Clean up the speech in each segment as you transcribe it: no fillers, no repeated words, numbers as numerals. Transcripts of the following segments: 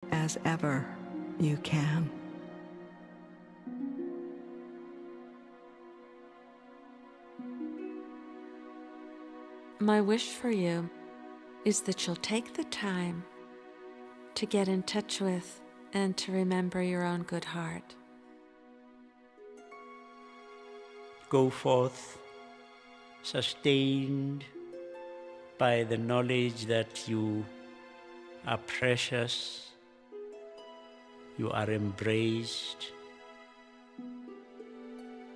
as ever you can. My wish for you is that you'll take the time to get in touch with and to remember your own good heart. Go forth, sustained by the knowledge that you are precious, you are embraced,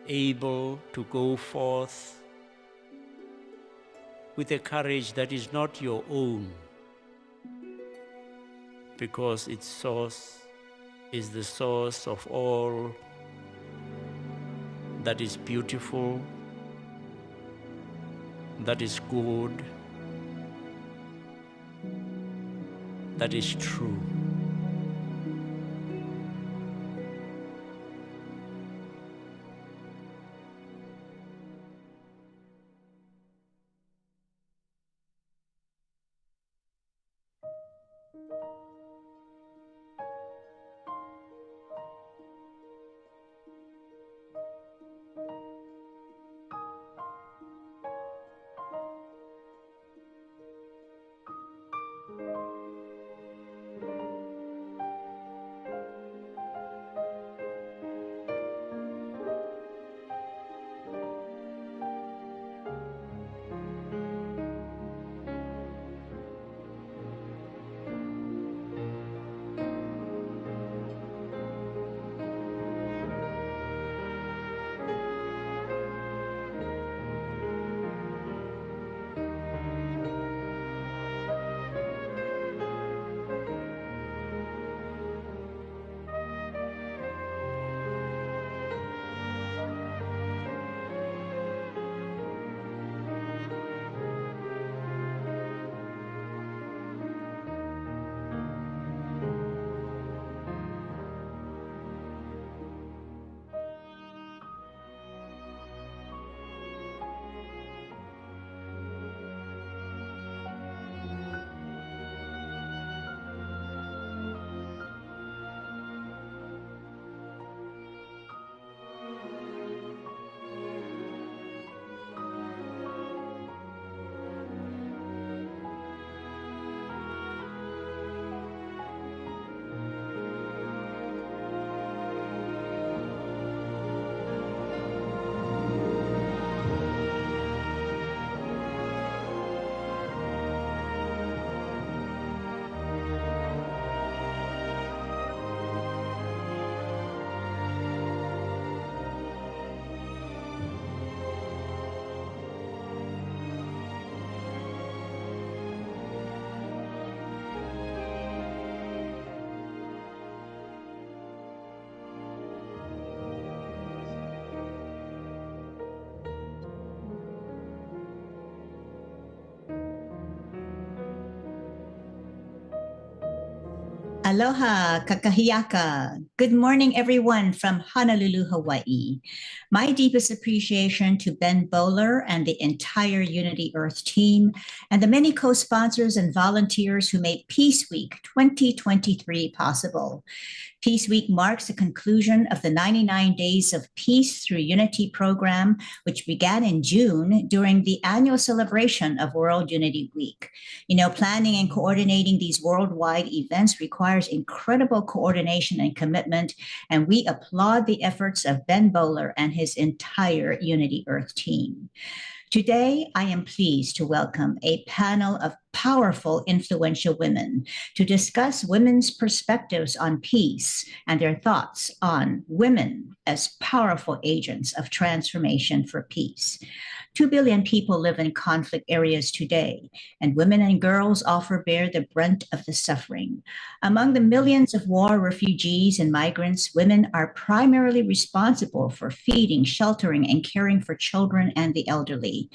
able to go forth with a courage that is not your own, because its source is the source of all that is beautiful, that is good, that is true. Aloha, kakahiyaka. Good morning, everyone from Honolulu, Hawaii. My deepest appreciation to Ben Bowler and the entire Unity Earth team, and the many co-sponsors and volunteers who made Peace Week 2023 possible. Peace Week marks the conclusion of the 99 Days of Peace through Unity program, which began in June during the annual celebration of World Unity Week. You know, planning and coordinating these worldwide events requires incredible coordination and commitment, and we applaud the efforts of Ben Bowler and his entire Unity Earth team. Today, I am pleased to welcome a panel of powerful, influential women to discuss women's perspectives on peace and their thoughts on women as powerful agents of transformation for peace. 2 billion people live in conflict areas today, and women and girls often bear the brunt of the suffering. Among the millions of war refugees and migrants, women are primarily responsible for feeding, sheltering, and caring for children and the elderly.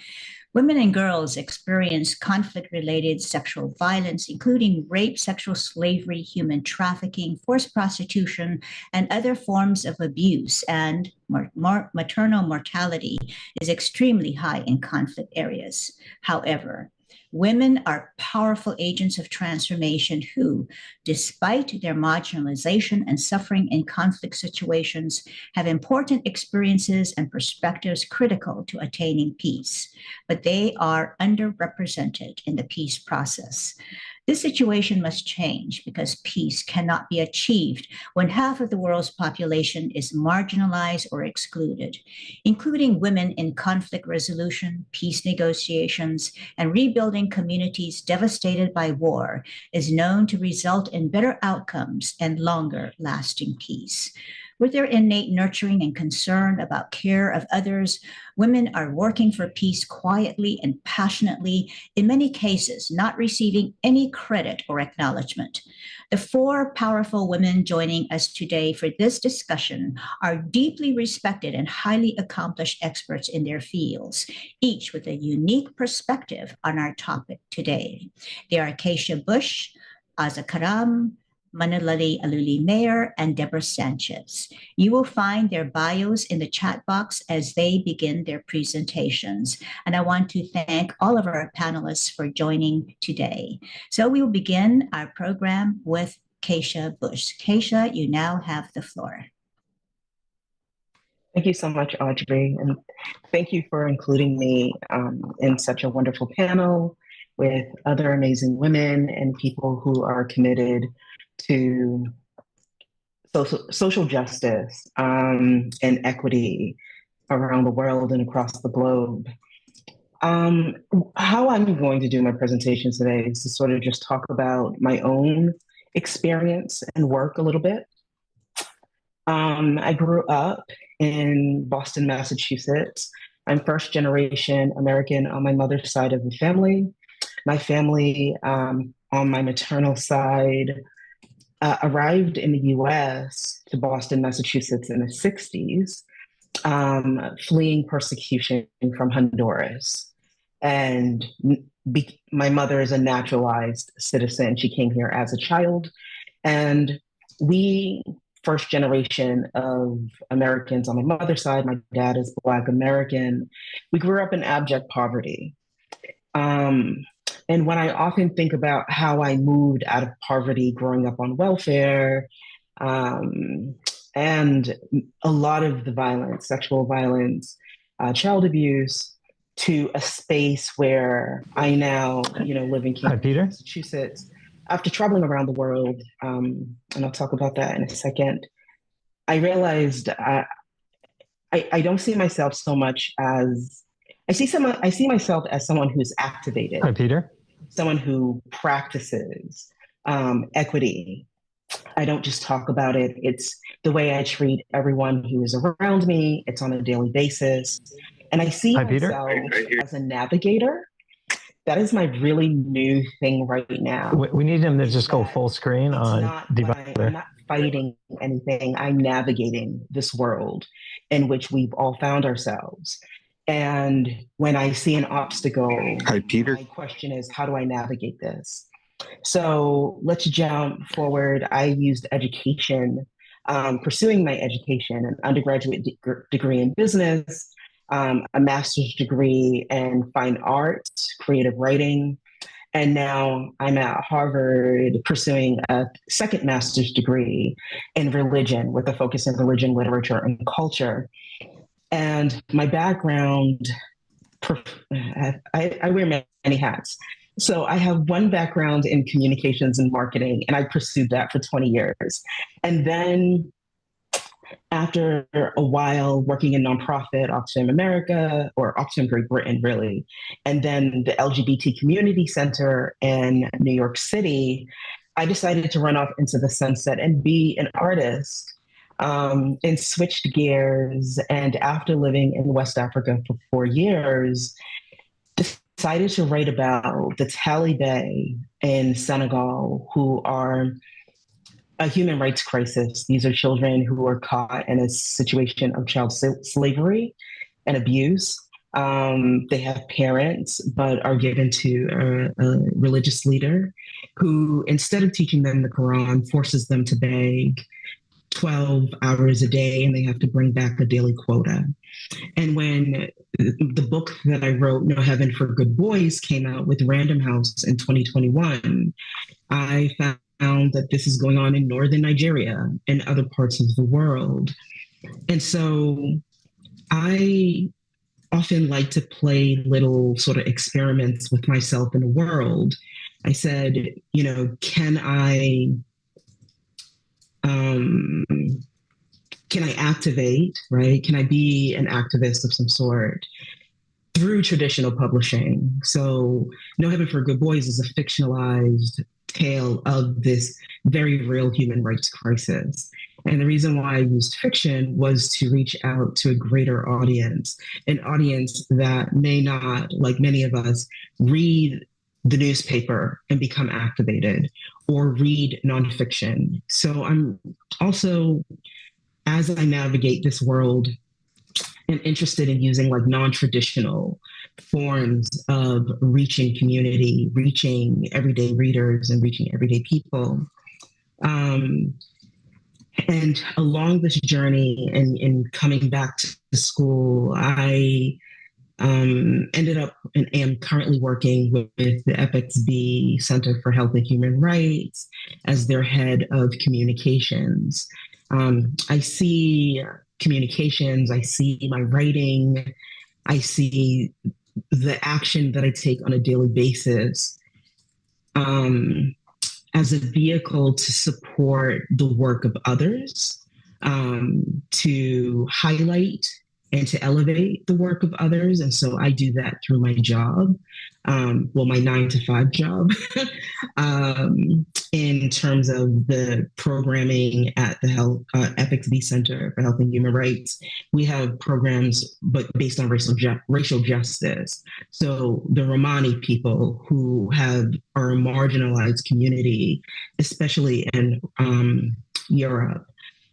Women and girls experience conflict-related sexual violence, including rape, sexual slavery, human trafficking, forced prostitution, and other forms of abuse, and maternal mortality is extremely high in conflict areas. However, Women are powerful agents of transformation who, despite their marginalization and suffering in conflict situations, have important experiences and perspectives critical to attaining peace, but they are underrepresented in the peace process. This situation must change because peace cannot be achieved when half of the world's population is marginalized or excluded, including women in conflict resolution, peace negotiations, and rebuilding communities devastated by war is known to result in better outcomes and longer lasting peace. With their innate nurturing and concern about care of others, women are working for peace quietly and passionately, in many cases, not receiving any credit or acknowledgement. The four powerful women joining us today for this discussion are deeply respected and highly accomplished experts in their fields, each with a unique perspective on our topic today. They are Keisha Bush, Azza Karam, Manalali Aluli Mayer, and Deborah Sanchez. You will find their bios in the chat box as they begin their presentations. And I want to thank all of our panelists for joining today. So we will begin our program with Keisha Bush. Keisha, you now have the floor. Thank you so much, Audrey, and thank you for including me in such a wonderful panel with other amazing women and people who are committed to social justice and equity around the world and across the globe. How I'm going to do my presentation today is to sort of just talk about my own experience and work a little bit. I grew up in Boston, Massachusetts. I'm first generation American on my mother's side of the family. My family on my maternal side arrived in the US to Boston, Massachusetts in the 60s, fleeing persecution from Honduras. And my mother is a naturalized citizen. She came here as a child. And we, first generation of Americans on my mother's side, my dad is Black American, we grew up in abject poverty. And when I often think about how I moved out of poverty growing up on welfare, and a lot of the violence, sexual violence, child abuse, to a space where I now, live in Massachusetts, after traveling around the world, and I'll talk about that in a second, I realized I don't see myself so much as, I see myself as someone who's activated. Hi, Peter. Someone who practices equity. I don't just talk about it. It's the way I treat everyone who is around me. It's on a daily basis. And I see myself as a navigator. That is my really new thing right now. We need him to just go full screen on Divider. I'm not fighting anything. I'm navigating this world in which we've all found ourselves. And when I see an obstacle, Hi, Peter. my question is, how do I navigate this? So let's jump forward. I used education, pursuing my education, an undergraduate degree in business, a master's degree in fine arts, creative writing. And now I'm at Harvard pursuing a second master's degree in religion with a focus in religion, literature, and culture. And my background, I wear many hats. So I have one background in communications and marketing, and I pursued that for 20 years. And then after a while working in nonprofit, Oxfam America, or Oxfam Great Britain, really, and then the LGBT Community Center in New York City, I decided to run off into the sunset and be an artist. And switched gears, and after living in West Africa for 4 years, decided to write about the Taliban in Senegal, who are a human rights crisis. These are children who are caught in a situation of child slavery and abuse. They have parents, but are given to a religious leader who, instead of teaching them the Quran, forces them to beg 12 hours a day, and they have to bring back the daily quota. And when the book that I wrote, No Heaven for Good Boys, came out with Random House in 2021, I found that this is going on in northern Nigeria and other parts of the world. And so I often like to play little sort of experiments with myself in the world. I said, you know, can I activate, right? Can I be an activist of some sort through traditional publishing? So No Heaven for Good Boys is a fictionalized tale of this very real human rights crisis. And the reason why I used fiction was to reach out to a greater audience, an audience that may not, like many of us, read the newspaper and become activated or read nonfiction. So I'm also, as I navigate this world, and interested in using like non-traditional forms of reaching community, reaching everyday readers and reaching everyday people. And along this journey and coming back to school, I ended up and am currently working with the FXB Center for Health and Human Rights as their head of communications. I see communications, I see my writing, I see the action that I take on a daily basis as a vehicle to support the work of others, to highlight and to elevate the work of others. And so I do that through my job, my 9-to-5 job, in terms of the programming at the FXB Center for Health and Human Rights. We have programs, but based on racial justice. So the Romani people who are a marginalized community, especially in Europe,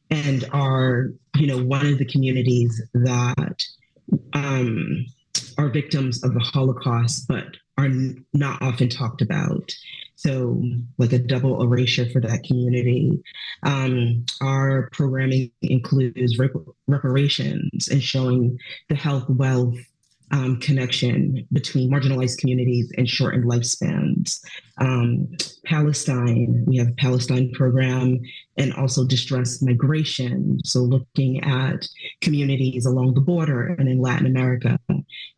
and are, you know, one of the communities that are victims of the Holocaust, but are not often talked about. So like a double erasure for that community. Our programming includes reparations and showing the health, wealth, connection between marginalized communities and shortened lifespans. Palestine, we have a Palestine program, and also distress migration. So looking at communities along the border and in Latin America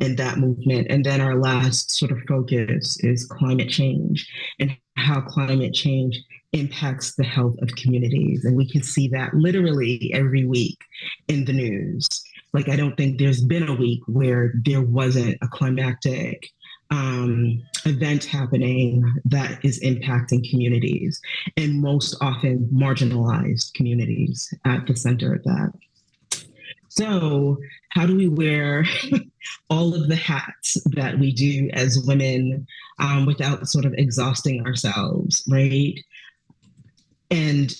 and that movement. And then our last sort of focus is climate change and how climate change impacts the health of communities. And we can see that literally every week in the news. Like, I don't think there's been a week where there wasn't a climactic event happening that is impacting communities, and most often marginalized communities at the center of that. So how do we wear all of the hats that we do as women without sort of exhausting ourselves, right? And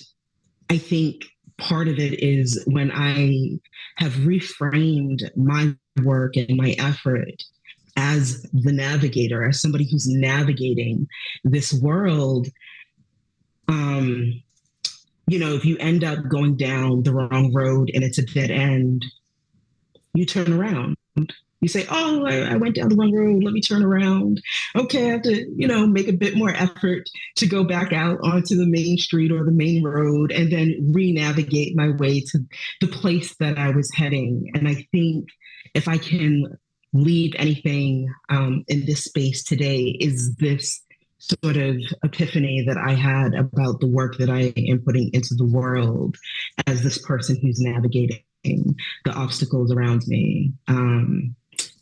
I think part of it is when I have reframed my work and my effort as the navigator, as somebody who's navigating this world, you know, if you end up going down the wrong road and it's a dead end, you turn around. You say, oh, I went down the wrong road. Let me turn around. Okay, I have to, you know, make a bit more effort to go back out onto the main street or the main road and then re-navigate my way to the place that I was heading. And I think if I can leave anything in this space today, is this sort of epiphany that I had about the work that I am putting into the world as this person who's navigating the obstacles around me.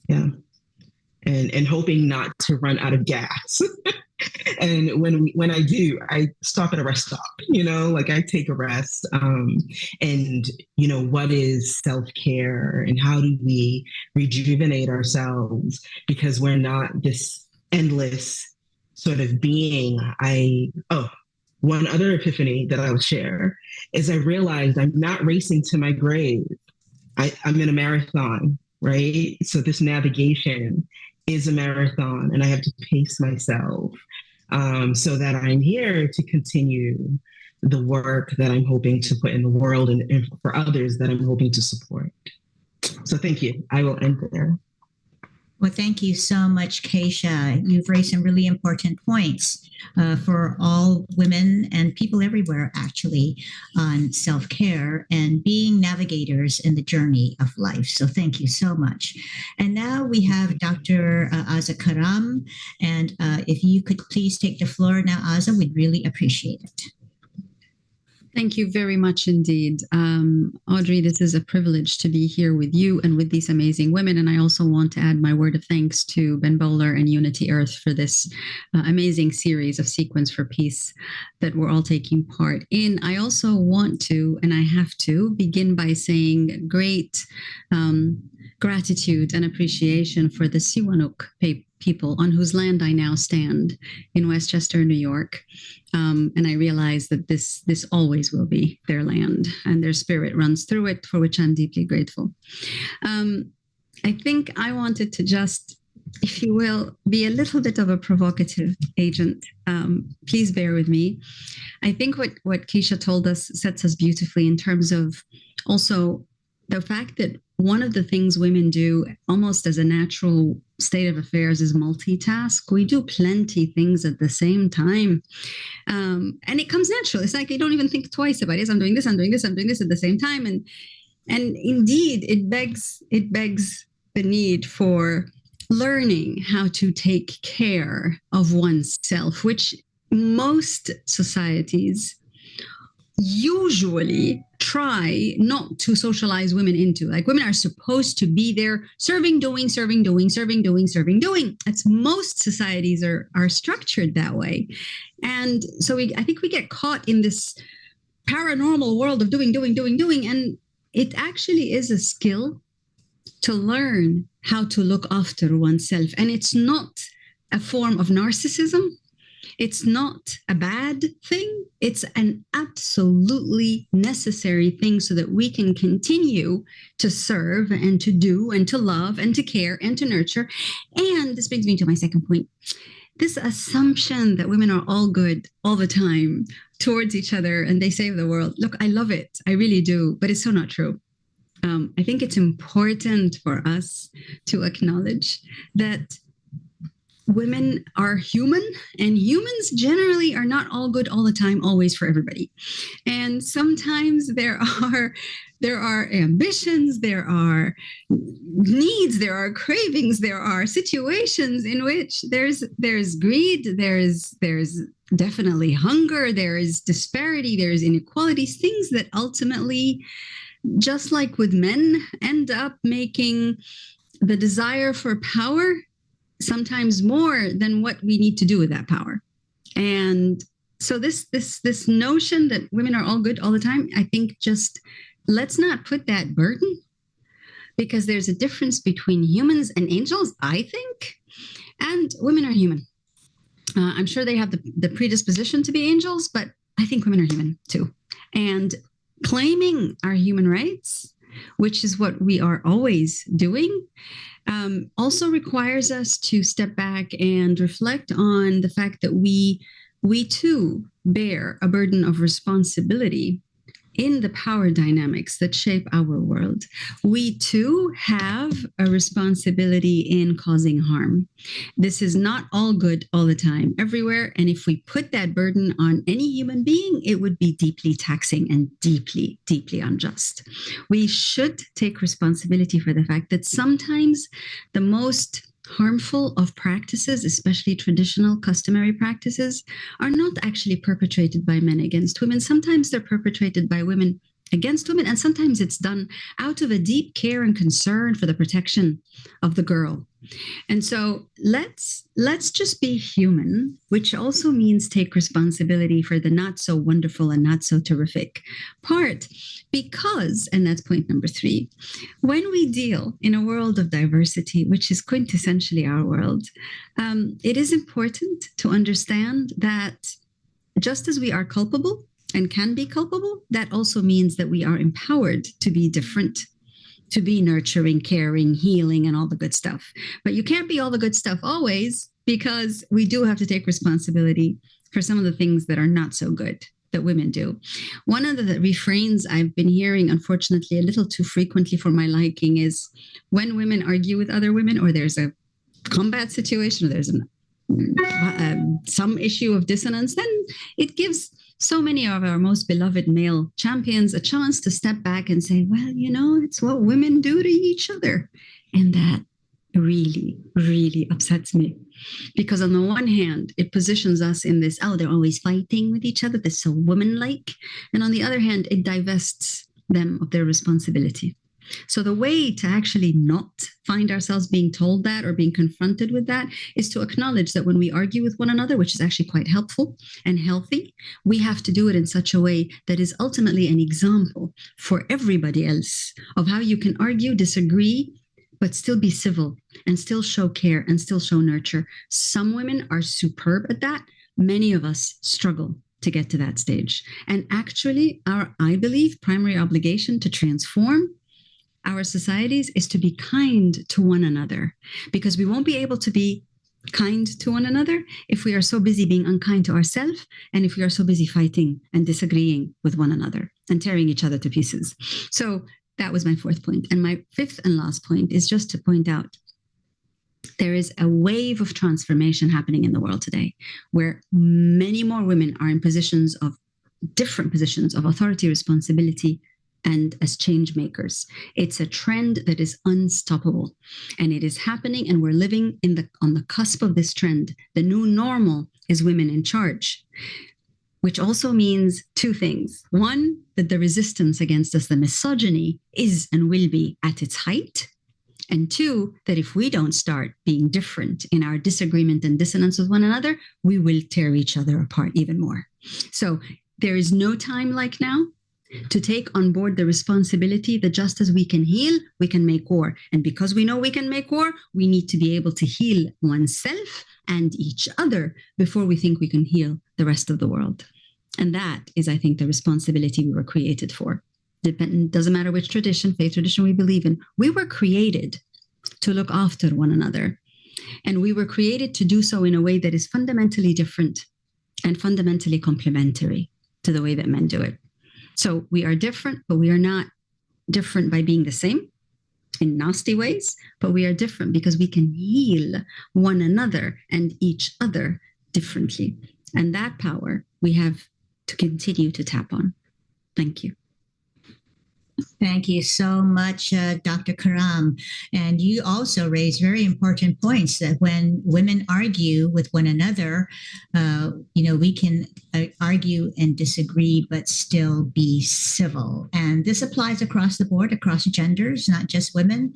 Yeah. And hoping not to run out of gas. And when I do, I stop at a rest stop, you know, like I take a rest. And, you know, what is self-care and how do we rejuvenate ourselves? Because we're not this endless sort of being. One other epiphany that I would share is I realized I'm not racing to my grave. I'm in a marathon, right? So this navigation is a marathon and I have to pace myself so that I'm here to continue the work that I'm hoping to put in the world and for others that I'm hoping to support. So thank you. I will end there. Well, thank you so much, Keisha. You've raised some really important points for all women and people everywhere, actually, on self-care and being navigators in the journey of life. So thank you so much. And now we have Dr. Azza Karam. And if you could please take the floor now, Azza, we'd really appreciate it. Thank you very much indeed. Audrey, this is a privilege to be here with you and with these amazing women. And I also want to add my word of thanks to Ben Bowler and Unity Earth for this amazing series of Sequence for Peace that we're all taking part in. I also want to, and I have to, begin by saying great gratitude and appreciation for the Siwanuk people on whose land I now stand in Westchester, New York. And I realize that this always will be their land and their spirit runs through it, for which I'm deeply grateful. I think I wanted to just, if you will, be a little bit of a provocative agent. Please bear with me. I think what Keisha told us sets us beautifully in terms of also the fact that one of the things women do almost as a natural state of affairs is multitask. We do plenty things at the same time. And it comes natural. It's like you don't even think twice about it. I'm doing this, I'm doing this, I'm doing this at the same time. And indeed, it begs the need for learning how to take care of oneself, which most societies usually try not to socialize women into. Like, women are supposed to be there serving, doing. That's most societies are structured that way. And so I think we get caught in this paranormal world of doing. And it actually is a skill to learn how to look after oneself. And it's not a form of narcissism. It's not a bad thing. It's an absolutely necessary thing so that we can continue to serve and to do and to love and to care and to nurture. And this brings me to my second point. This assumption that women are all good all the time towards each other and they save the world. Look, I love it. I really do. But it's so not true. I think it's important for us to acknowledge that women are human, and humans generally are not all good all the time, always for everybody. And sometimes there are ambitions, there are needs, there are cravings, there are situations in which there's greed, there's definitely hunger, there is disparity, there is inequalities, things that ultimately, just like with men, end up making the desire for power sometimes more than what we need to do with that power. And so this notion that women are all good all the time, I think just let's not put that burden, because there's a difference between humans and angels, I think, and women are human. I'm sure they have the predisposition to be angels, but I think women are human too. And claiming our human rights, which is what we are always doing, also requires us to step back and reflect on the fact that we too bear a burden of responsibility in the power dynamics that shape our world. We too have a responsibility in causing harm. This is not all good all the time, everywhere. And if we put that burden on any human being, it would be deeply taxing and deeply, deeply unjust. We should take responsibility for the fact that sometimes the most harmful of practices, especially traditional customary practices, are not actually perpetrated by men against women. Sometimes they're perpetrated by women against women, and sometimes it's done out of a deep care and concern for the protection of the girl. And so let's just be human, which also means take responsibility for the not so wonderful and not so terrific part. Because, and that's point number 3, when we deal in a world of diversity, which is quintessentially our world, it is important to understand that just as we are culpable and can be culpable, that also means that we are empowered to be different, to be nurturing, caring, healing, and all the good stuff. But you can't be all the good stuff always, because we do have to take responsibility for some of the things that are not so good that women do. One of the refrains I've been hearing, unfortunately, a little too frequently for my liking, is when women argue with other women, or there's a combat situation, or there's some issue of dissonance, then it gives so many of our most beloved male champions a chance to step back and say, well, it's what women do to each other. And that really, really upsets me. Because on the one hand, it positions us in this, they're always fighting with each other. That's so woman-like. And on the other hand, it divests them of their responsibility. So the way to actually not find ourselves being told that or being confronted with that is to acknowledge that when we argue with one another, which is actually quite helpful and healthy, we have to do it in such a way that is ultimately an example for everybody else of how you can argue, disagree, but still be civil and still show care and still show nurture. Some women are superb at that. Many of us struggle to get to that stage. And actually, I believe, primary obligation to transform our societies is to be kind to one another, because we won't be able to be kind to one another if we are so busy being unkind to ourselves, and if we are so busy fighting and disagreeing with one another and tearing each other to pieces. So that was my fourth point. And my fifth and last point is just to point out there is a wave of transformation happening in the world today, where many more women are in different positions of authority, responsibility, and as change makers. It's a trend that is unstoppable, and it is happening, and we're living on the cusp of this trend. The new normal is women in charge, which also means two things. One, that the resistance against us, the misogyny, is and will be at its height. And two, that if we don't start being different in our disagreement and dissonance with one another, we will tear each other apart even more. So there is no time like now to take on board the responsibility that just as we can heal, we can make war. And because we know we can make war, we need to be able to heal oneself and each other before we think we can heal the rest of the world. And that is, I think, the responsibility we were created for. Doesn't matter which tradition, faith tradition we believe in. We were created to look after one another. And we were created to do so in a way that is fundamentally different and fundamentally complementary to the way that men do it. So we are different, but we are not different by being the same in nasty ways, but we are different because we can heal one another and each other differently. And that power we have to continue to tap on. Thank you. Thank you so much, Dr. Karam. And you also raise very important points that when women argue with one another, we can argue and disagree, but still be civil. And this applies across the board, across genders, not just women,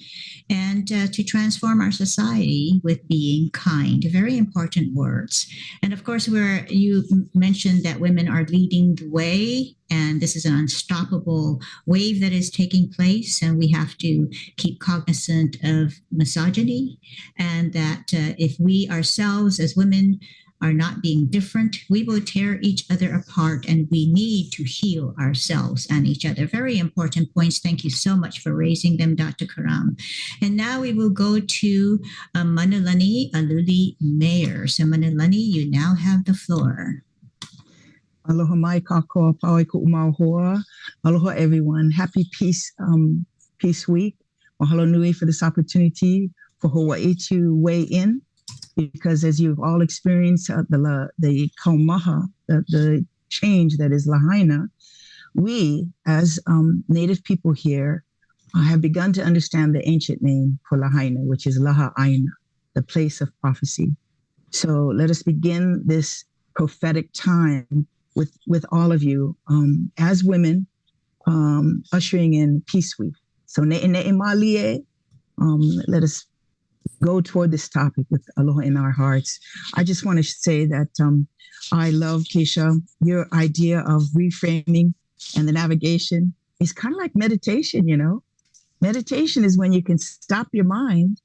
and to transform our society with being kind. Very important words. And of course, where you mentioned that women are leading the way, and this is an unstoppable wave that is taking place, and we have to keep cognizant of misogyny, and that if we ourselves as women are not being different, we will tear each other apart, and we need to heal ourselves and each other. Very important points. Thank you so much for raising them, Dr. Karam. And now we will go to Manulani Aluli Mayer. So Manulani, you now have the floor. Aloha mai kākoa pāoi ku umauhoa. Aloha everyone. Happy Peace Week. Mahalo nui for this opportunity for Hawaii to weigh in, because as you've all experienced the kaumaha, the change that is Lahaina, we as Native people here have begun to understand the ancient name for Lahaina, which is Laha Aina, the place of prophecy. So let us begin this prophetic time with all of you as women ushering in Peace Week. So ne'e malie, let us go toward this topic with aloha in our hearts. I just want to say that I love, Keisha, your idea of reframing and the navigation is kind of like meditation, Meditation is when you can stop your mind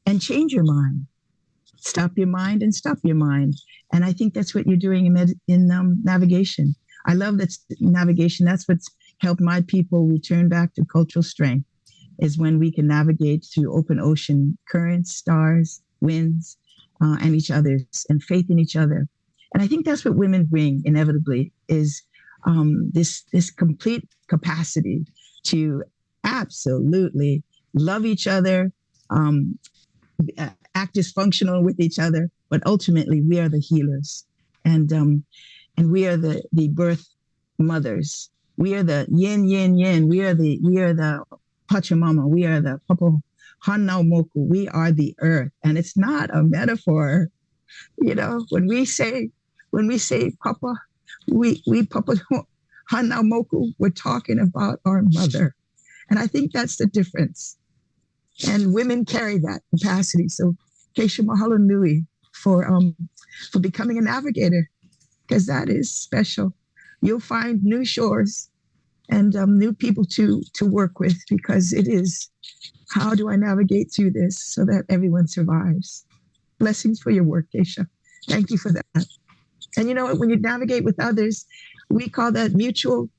and change your mind. Stop your mind and stop your mind. And I think that's what you're doing in navigation. I love that navigation. That's what's helped my people return back to cultural strength, is when we can navigate through open ocean currents, stars, winds, and each other's, and faith in each other. And I think that's what women bring inevitably, is this complete capacity to absolutely love each other, act dysfunctional with each other, but ultimately we are the healers, and we are the birth mothers. We are the yin yin yin. We are the Pachamama. We are the Papa Hanau Moku. We are the earth, and it's not a metaphor. You know, when we say Papa, we Papa Hanau Moku, we're talking about our mother, and I think that's the difference. And women carry that capacity. So, Keisha Mahalo Nui for becoming a navigator, because that is special. You'll find new shores and new people to work with, because it is, how do I navigate through this so that everyone survives? Blessings for your work, Keisha. Thank you for that. And you know what, when you navigate with others, we call that mutual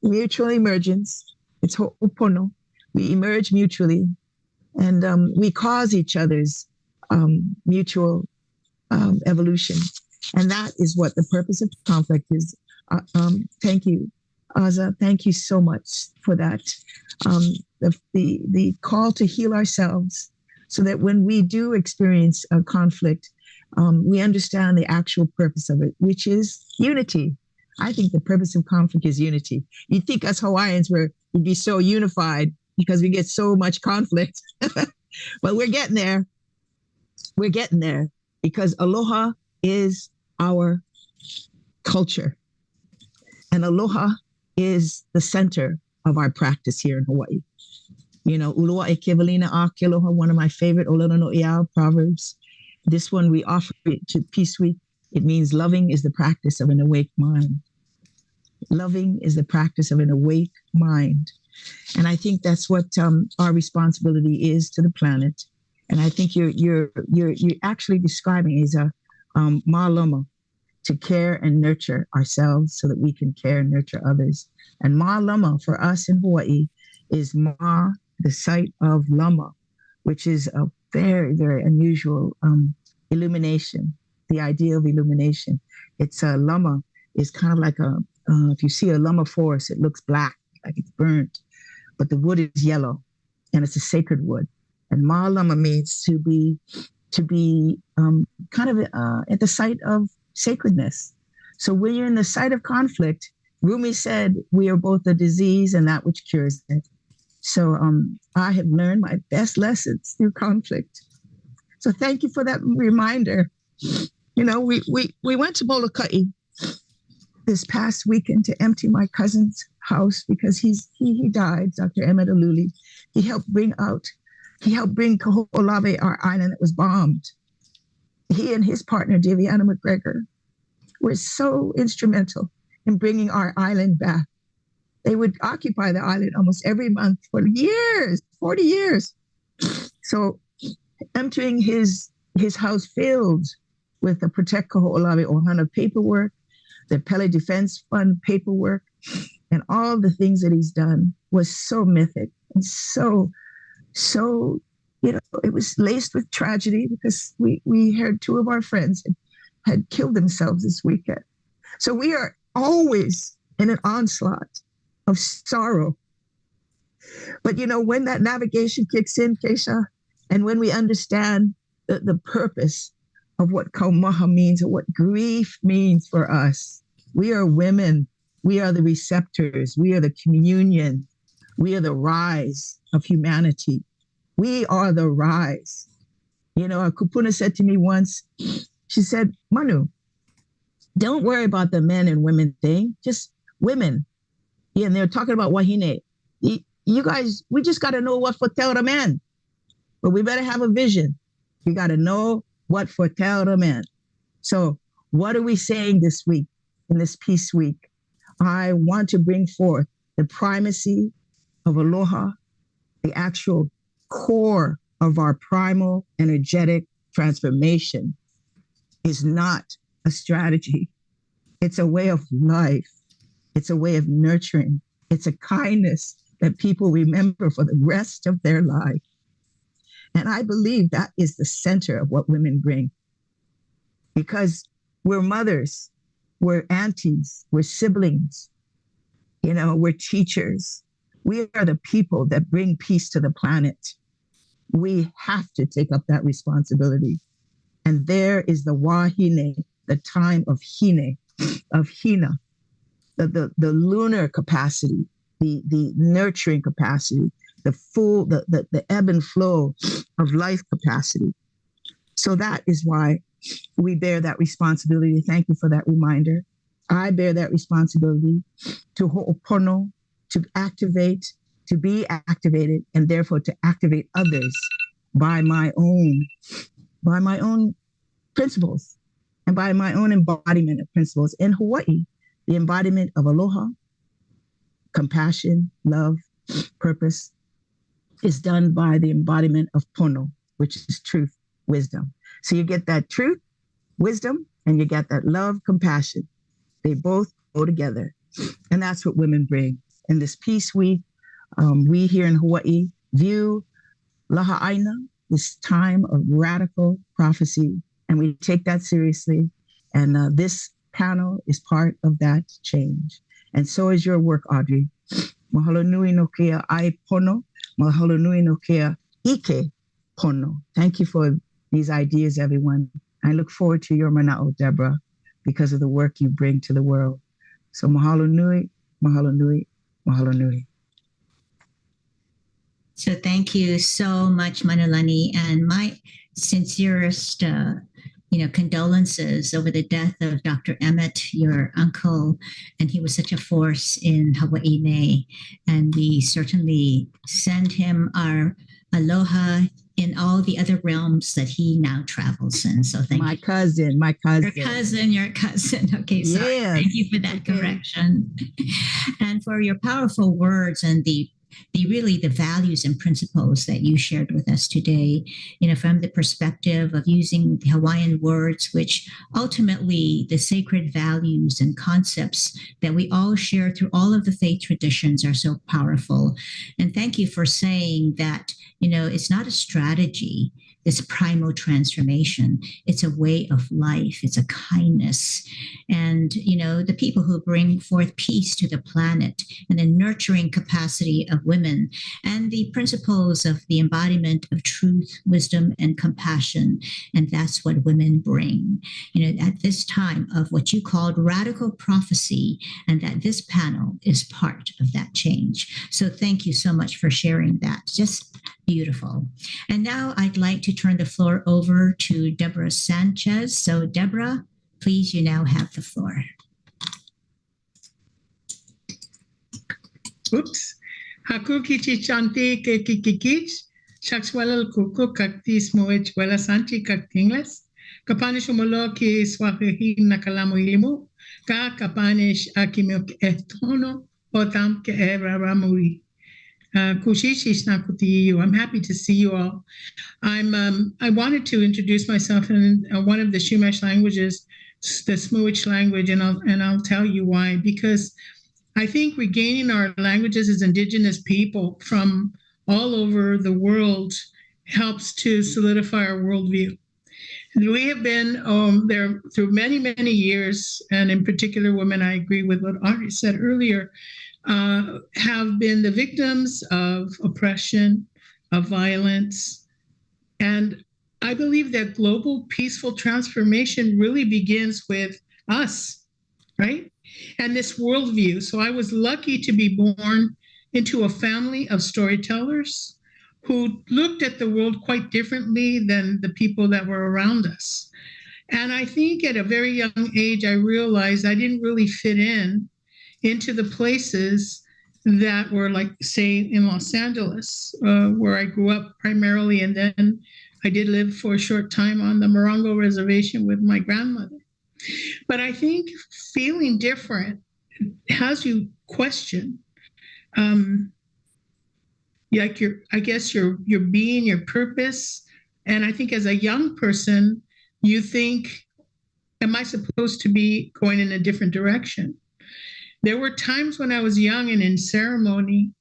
emergence. It's ho'opono. We emerge mutually, and we cause each other's mutual evolution. And that is what the purpose of conflict is. Thank you, Azza. Thank you so much for that. The call to heal ourselves, so that when we do experience a conflict, we understand the actual purpose of it, which is unity. I think the purpose of conflict is unity. You'd think us Hawaiians would be so unified because we get so much conflict, but we're getting there. We're getting there because aloha is our culture, and aloha is the center of our practice here in Hawaii. You know, ulua e kevalina a ke aloha, one of my favorite olelo no iao proverbs. This one we offer it to Peace Week. It means loving is the practice of an awake mind. Loving is the practice of an awake mind. And I think that's what our responsibility is to the planet. And I think you're actually describing is a ma'aloma, to care and nurture ourselves so that we can care and nurture others. And ma'aloma for us in Hawaii is ma, the site of lama, which is a very, very unusual illumination, the idea of illumination. It's a lama is kind of like if you see a lama forest, it looks black, like it's burnt, but the wood is yellow, and it's a sacred wood. And ma'alama means to be kind of at the site of sacredness. So when you're in the site of conflict, Rumi said, we are both a disease and that which cures it. So I have learned my best lessons through conflict. So thank you for that reminder. You know, we went to Molokai this past weekend to empty my cousin's house because he died, Dr. Emmett Aluli. He helped bring Kaho'olawe, our island that was bombed. He and his partner, Daviana McGregor, were so instrumental in bringing our island back. They would occupy the island almost every month for years, 40 years. So emptying his house filled with the Protect Kaho'olawe Ohana paperwork, the Pele Defense Fund paperwork, and all the things that he's done was so mythic and so, you know, it was laced with tragedy because we heard two of our friends had killed themselves this weekend. So we are always in an onslaught of sorrow. But, you know, when that navigation kicks in, Keisha, and when we understand the purpose of what kaumaha means or what grief means for us, we are women. We are the receptors. We are the communion. We are the rise of humanity. We are the rise. You know, a kupuna said to me once, she said, Manu, don't worry about the men and women thing, just women. Yeah, and they're talking about wahine. You guys, we just got to know what for tell the man. But we better have a vision. We got to know what for tell the man. So what are we saying this week, in this Peace Week? I want to bring forth the primacy of aloha, the actual core of our primal energetic transformation is not a strategy. It's a way of life. It's a way of nurturing. It's a kindness that people remember for the rest of their life. And I believe that is the center of what women bring. Because we're mothers, we're aunties, we're siblings, We're teachers. We are the people that bring peace to the planet. We have to take up that responsibility. And there is the wahine, the time of hine, of hina, the lunar capacity, the nurturing capacity, the ebb and flow of life capacity. So that is why we bear that responsibility. Thank you for that reminder. I bear that responsibility to ho'opono, to activate, to be activated, and therefore to activate others by my own principles and by my own embodiment of principles. In Hawaii, the embodiment of aloha, compassion, love, purpose is done by the embodiment of pono, which is truth, wisdom. So you get that truth, wisdom, and you get that love, compassion. They both go together. And that's what women bring. In this Peace Week, we here in Hawaii view Laha'aina, this time of radical prophecy, and we take that seriously. And this panel is part of that change. And so is your work, Audrey. Mahalo nui no kea ai pono, mahalo nui no kea ike pono. Thank you for these ideas, everyone. I look forward to your mana'o, Deborah, because of the work you bring to the world. So mahalo nui, mahalo nui, mahalo nui. So thank you so much, Manalani, and my sincerest condolences over the death of Dr. Emmett, your uncle, and he was such a force in Hawaii Nei. And we certainly send him our aloha in all the other realms that he now travels in. So thank you. My cousin. Your cousin. Okay, sorry. Yes. Thank you for that correction. And for your powerful words and the values and principles that you shared with us today, from the perspective of using the Hawaiian words, which ultimately the sacred values and concepts that we all share through all of the faith traditions are so powerful. And thank you for saying that, it's not a strategy. It's primal transformation. It's a way of life. It's a kindness. And, the people who bring forth peace to the planet and the nurturing capacity of women and the principles of the embodiment of truth, wisdom, and compassion. And that's what women bring, at this time of what you called radical prophecy, and that this panel is part of that change. So thank you so much for sharing that. Just beautiful. And now I'd like to turn the floor over to Deborah Sanchez. So Deborah, please, you now have the floor. Oops. Hakukichi chanti ke kikikich, shakswalal kuku kaktis moech wala santi kaktingles, kapanish umolo ki swahihi nakalamo ilimu, ka kapanish akimok etono, otam ke evraramui. Kushishi Snakuti, I'm happy to see you all. I wanted to introduce myself in one of the Chumash languages, the Smuich language, and I'll tell you why. Because I think regaining our languages as indigenous people from all over the world helps to solidify our worldview. We have been there through many, many years, and in particular, women, I agree with what Audrey said earlier, have been the victims of oppression, of violence. And I believe that global peaceful transformation really begins with us, right? And this worldview. So I was lucky to be born into a family of storytellers who looked at the world quite differently than the people that were around us. And I think at a very young age, I realized I didn't really fit into the places that were, like, say, in Los Angeles, where I grew up primarily. And then I did live for a short time on the Morongo Reservation with my grandmother. But I think feeling different has you question, like your being, your purpose. And I think as a young person, you think, am I supposed to be going in a different direction? There were times when I was young and in ceremony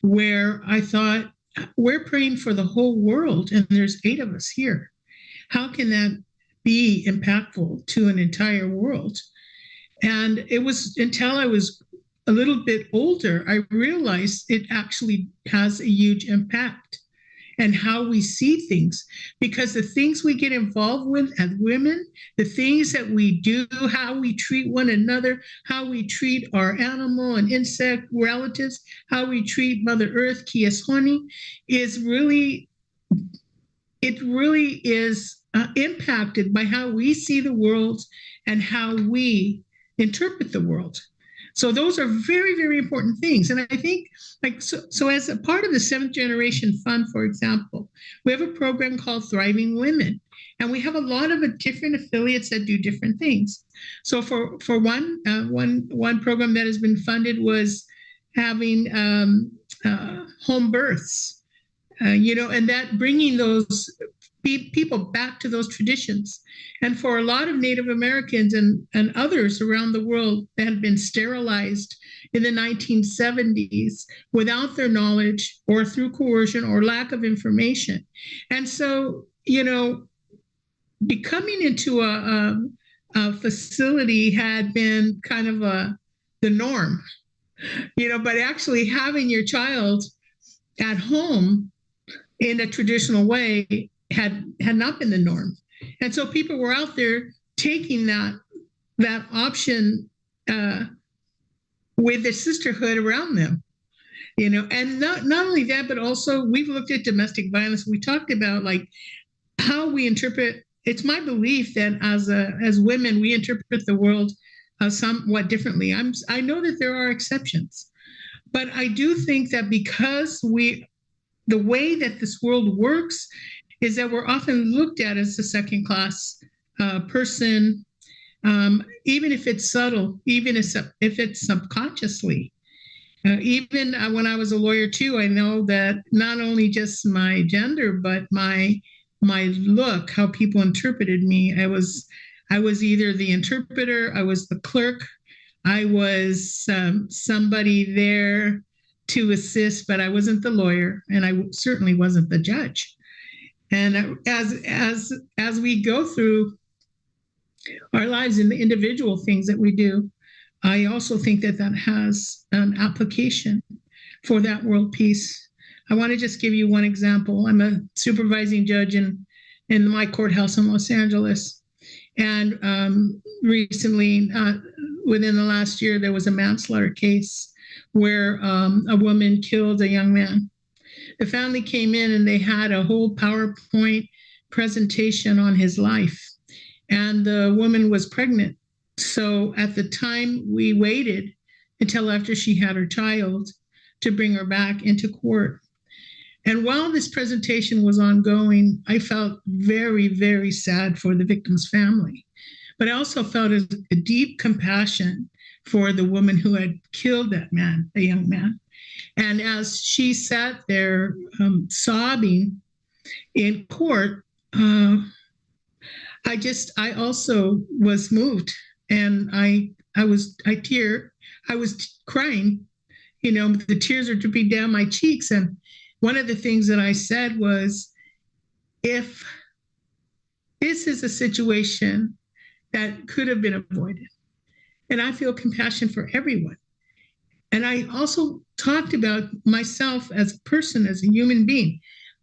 where I thought, we're praying for the whole world and there's 8 of us here. How can that be impactful to an entire world? And it was until I was a little bit older, I realized it actually has a huge impact and how we see things, because the things we get involved with as women, the things that we do, how we treat one another, how we treat our animal and insect relatives, how we treat Mother Earth, Kiaswani, is really, it really is impacted by how we see the world and how we interpret the world. So those are very, very important things. And I think, so as a part of the 7th Generation Fund, for example, we have a program called Thriving Women. And we have a lot of different affiliates that do different things. So for one program that has been funded was having home births, and that bringing those people back to those traditions. And for a lot of Native Americans and others around the world that had been sterilized in the 1970s without their knowledge or through coercion or lack of information. And so, becoming into a facility had been kind of the norm, but actually having your child at home in a traditional way had not been the norm. And so people were out there taking that option with the sisterhood around them, and not only that, but also we've looked at domestic violence. We talked about like how we interpret. It's my belief that as women, we interpret the world somewhat differently. I know that there are exceptions, but I do think that because the way that this world works is that we're often looked at as a second-class person, even if it's subtle, even if it's subconsciously. Even when I was a lawyer too, I know that not only just my gender, but my look, how people interpreted me. I was either the interpreter, I was the clerk, I was somebody there to assist, but I wasn't the lawyer, and I certainly wasn't the judge. And as we go through our lives in the individual things that we do, I also think that has an application for that world peace. I want to just give you one example. I'm a supervising judge in my courthouse in Los Angeles. And recently, within the last year, there was a manslaughter case where a woman killed a young man. The family came in and they had a whole PowerPoint presentation on his life. And the woman was pregnant. So at the time, we waited until after she had her child to bring her back into court. And while this presentation was ongoing, I felt very, very sad for the victim's family. But I also felt a deep compassion for the woman who had killed that man, the young man. And as she sat there sobbing in court, I also was moved, and I was crying. The tears are dripping down my cheeks. And one of the things that I said was, if this is a situation that could have been avoided, and I feel compassion for everyone. And I also talked about myself as a person, as a human being.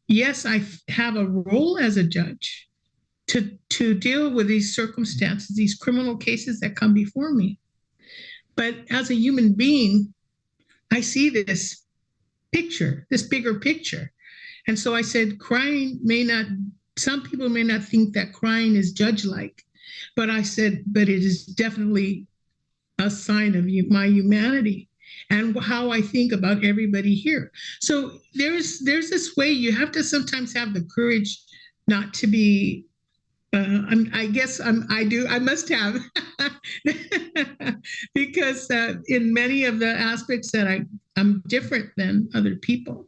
Yes, I have a role as a judge to deal with these circumstances, these criminal cases that come before me. But as a human being, I see this picture, this bigger picture. And so I said, some people may not think that crying is judge-like, but I said, but it is definitely a sign of my humanity and how I think about everybody here. So there's this way you have to sometimes have the courage not to be, I must have, because in many of the aspects that I'm different than other people.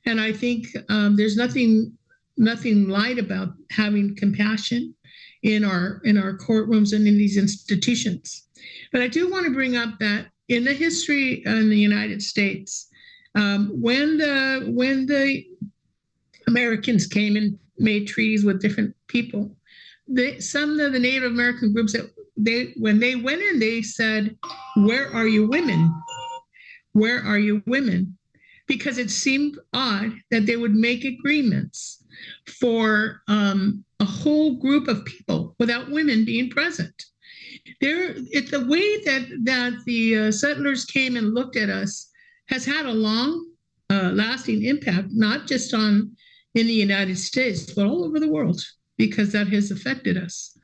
And I think there's nothing light about having compassion in our courtrooms and in these institutions. But I do want to bring up that in the history in the United States, when the Americans came and made treaties with different people, some of the Native American groups that when they went in, they said, "Where are you women? Where are you women?" Because it seemed odd that they would make agreements for a whole group of people without women being present. It's the way that the settlers came and looked at us has had a long lasting impact, not just in the United States, but all over the world, because that has affected us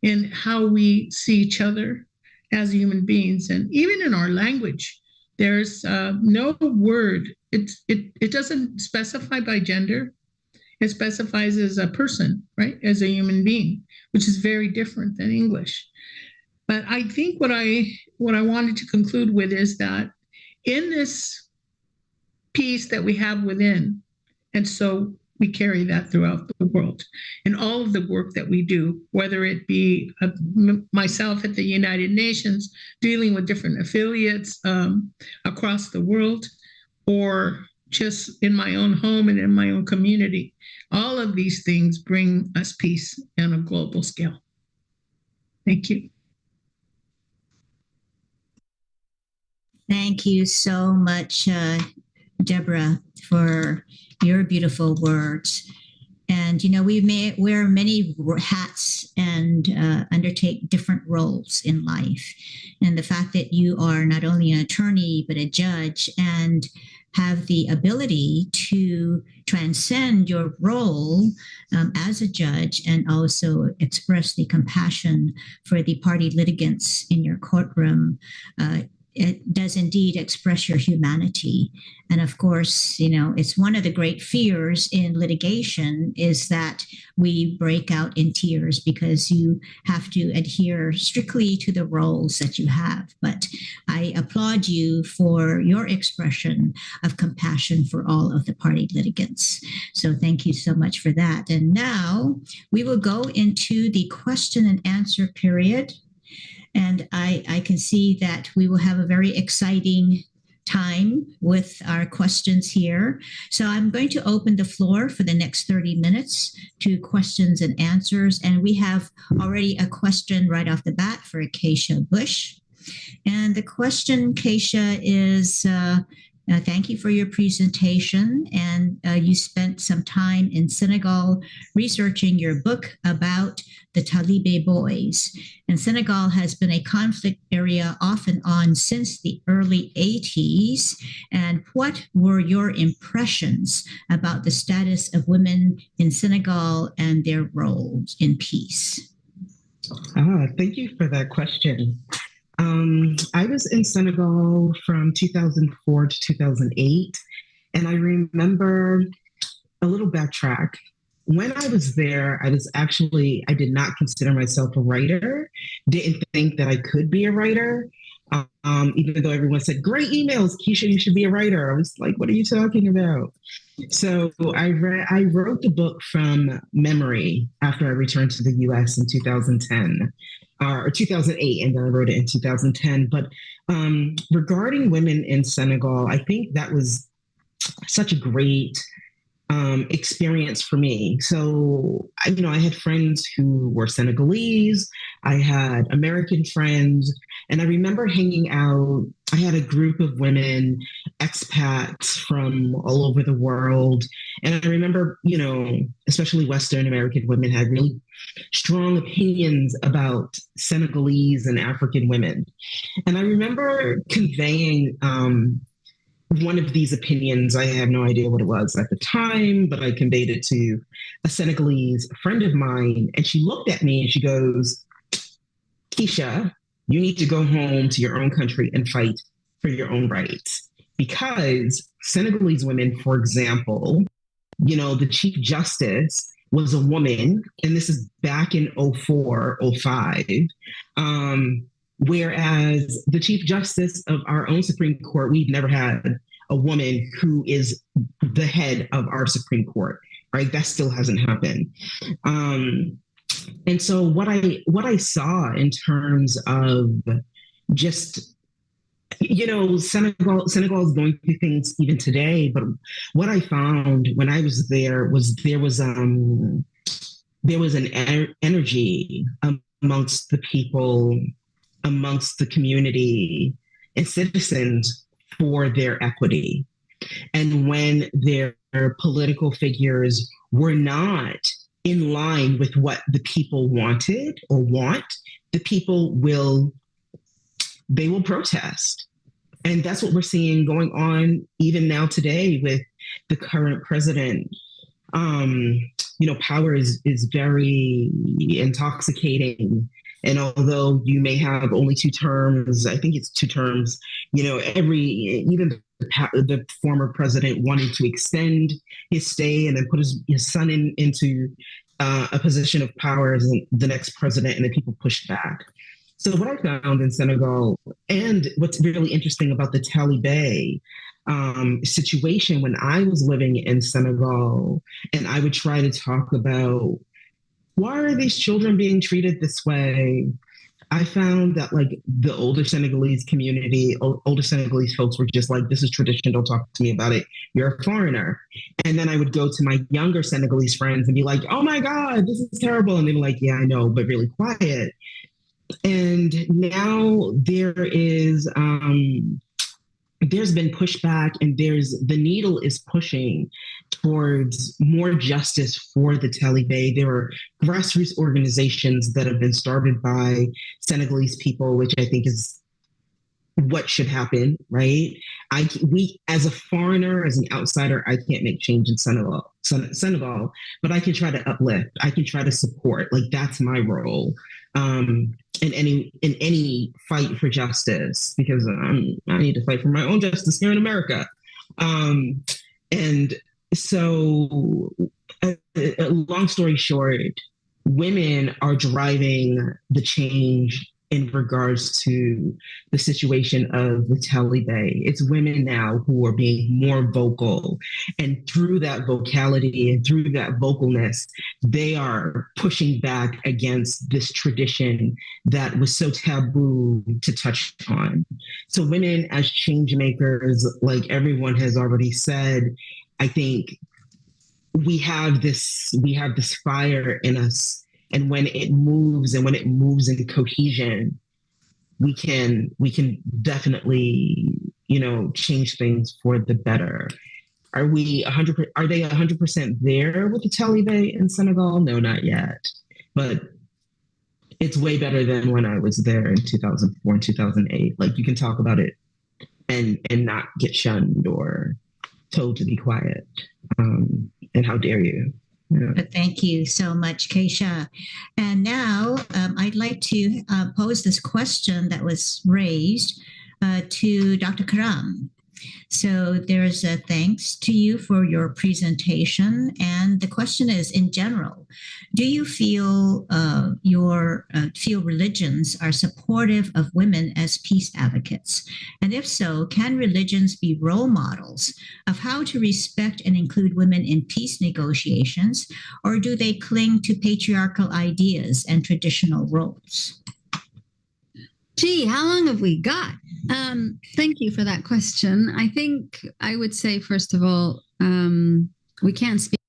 in how we see each other as human beings. And even in our language, there's no word. It doesn't specify by gender. It specifies as a person, right? As a human being, which is very different than English. But I think what I wanted to conclude with is that in this peace that we have within, and so we carry that throughout the world in all of the work that we do, whether it be myself at the United Nations dealing with different affiliates across the world, or just in my own home and in my own community. All of these things bring us peace on a global scale. Thank you. Thank you so much, Deborah, for your beautiful words. And, we may wear many hats and undertake different roles in life. And the fact that you are not only an attorney, but a judge and have the ability to transcend your role as a judge and also express the compassion for the party litigants in your courtroom, it does indeed express your humanity. And of course, it's one of the great fears in litigation is that we break out in tears because you have to adhere strictly to the roles that you have. But I applaud you for your expression of compassion for all of the party litigants. So thank you so much for that. And now we will go into the question and answer period. And I can see that we will have a very exciting time with our questions here. So I'm going to open the floor for the next 30 minutes to questions and answers. And we have already a question right off the bat for Keisha Bush. And the question, Keisha, is thank you for your presentation. And you spent some time in Senegal researching your book about the Talibe boys. And Senegal has been a conflict area off and on since the early 80s. And what were your impressions about the status of women in Senegal and their roles in peace? Thank you for that question. I was in Senegal from 2004 to 2008, and I remember a little backtrack. When I was there, I did not consider myself a writer, didn't think that I could be a writer, even though everyone said, great emails, Keisha, you should be a writer. I was like, what are you talking about? So I wrote the book from memory after I returned to the US in 2010. Or 2008, and then I wrote it in 2010. But regarding women in Senegal, I think that was such a great experience for me. So, I had friends who were Senegalese. I had American friends, and I remember hanging out. I had a group of women, expats from all over the world. And I remember, especially Western American women had really strong opinions about Senegalese and African women. And I remember conveying one of these opinions. I had no idea what it was at the time, but I conveyed it to a Senegalese friend of mine. And she looked at me and she goes, Keisha, you need to go home to your own country and fight for your own rights. Because Senegalese women, for example, the Chief Justice was a woman, and this is back in 2004, 2005. Whereas the Chief Justice of our own Supreme Court, we've never had a woman who is the head of our Supreme Court, right? That still hasn't happened. And so what I saw in terms of just, Senegal is going through things even today, but what I found when I was there was an energy, amongst the people, amongst the community and citizens for their equity. And when their political figures were not in line with what the people wanted or want, the people will protest. And that's what we're seeing going on even now today with the current president. Power is very intoxicating. And although you may have only 2 terms, I think it's 2 terms, even the former president wanted to extend his stay and then put his son into a position of power as the next president, and then people pushed back. So what I found in Senegal, and what's really interesting about the Taliban situation when I was living in Senegal, and I would try to talk about why are these children being treated this way? I found that like the older Senegalese community, older Senegalese folks were just like, this is tradition, don't talk to me about it. You're a foreigner. And then I would go to my younger Senegalese friends and be like, oh my God, this is terrible. And they were like, yeah, I know, but really quiet. And now there's been pushback, and the needle is pushing towards more justice for the Taliban. There are grassroots organizations that have been started by Senegalese people, which I think is what should happen, right? We, as a foreigner, as an outsider, I can't make change in Senegal, but I can try to uplift. I can try to support. Like that's my role in any fight for justice, because I need to fight for my own justice here in America. And so, long story short, women are driving the change in regards to the situation of the Taliban. It's women now who are being more vocal. And through that vocality and through that vocalness, they are pushing back against this tradition that was so taboo to touch on. So women as change makers, like everyone has already said, I think we have this fire in us. And when it moves in cohesion, we can definitely, change things for the better. Are they 100% there with the Taliban in Senegal? No, not yet. But it's way better than when I was there in 2004 and 2008. Like you can talk about it and not get shunned or told to be quiet. And how dare you? But thank you so much, Keisha. And now I'd like to pose this question that was raised to Dr. Karam. So there's a thanks to you for your presentation. And the question is, in general, do you feel feel religions are supportive of women as peace advocates? And if so, can religions be role models of how to respect and include women in peace negotiations, or do they cling to patriarchal ideas and traditional roles? Gee, how long have we got? Thank you for that question. I think I would say, first of all, we can't speak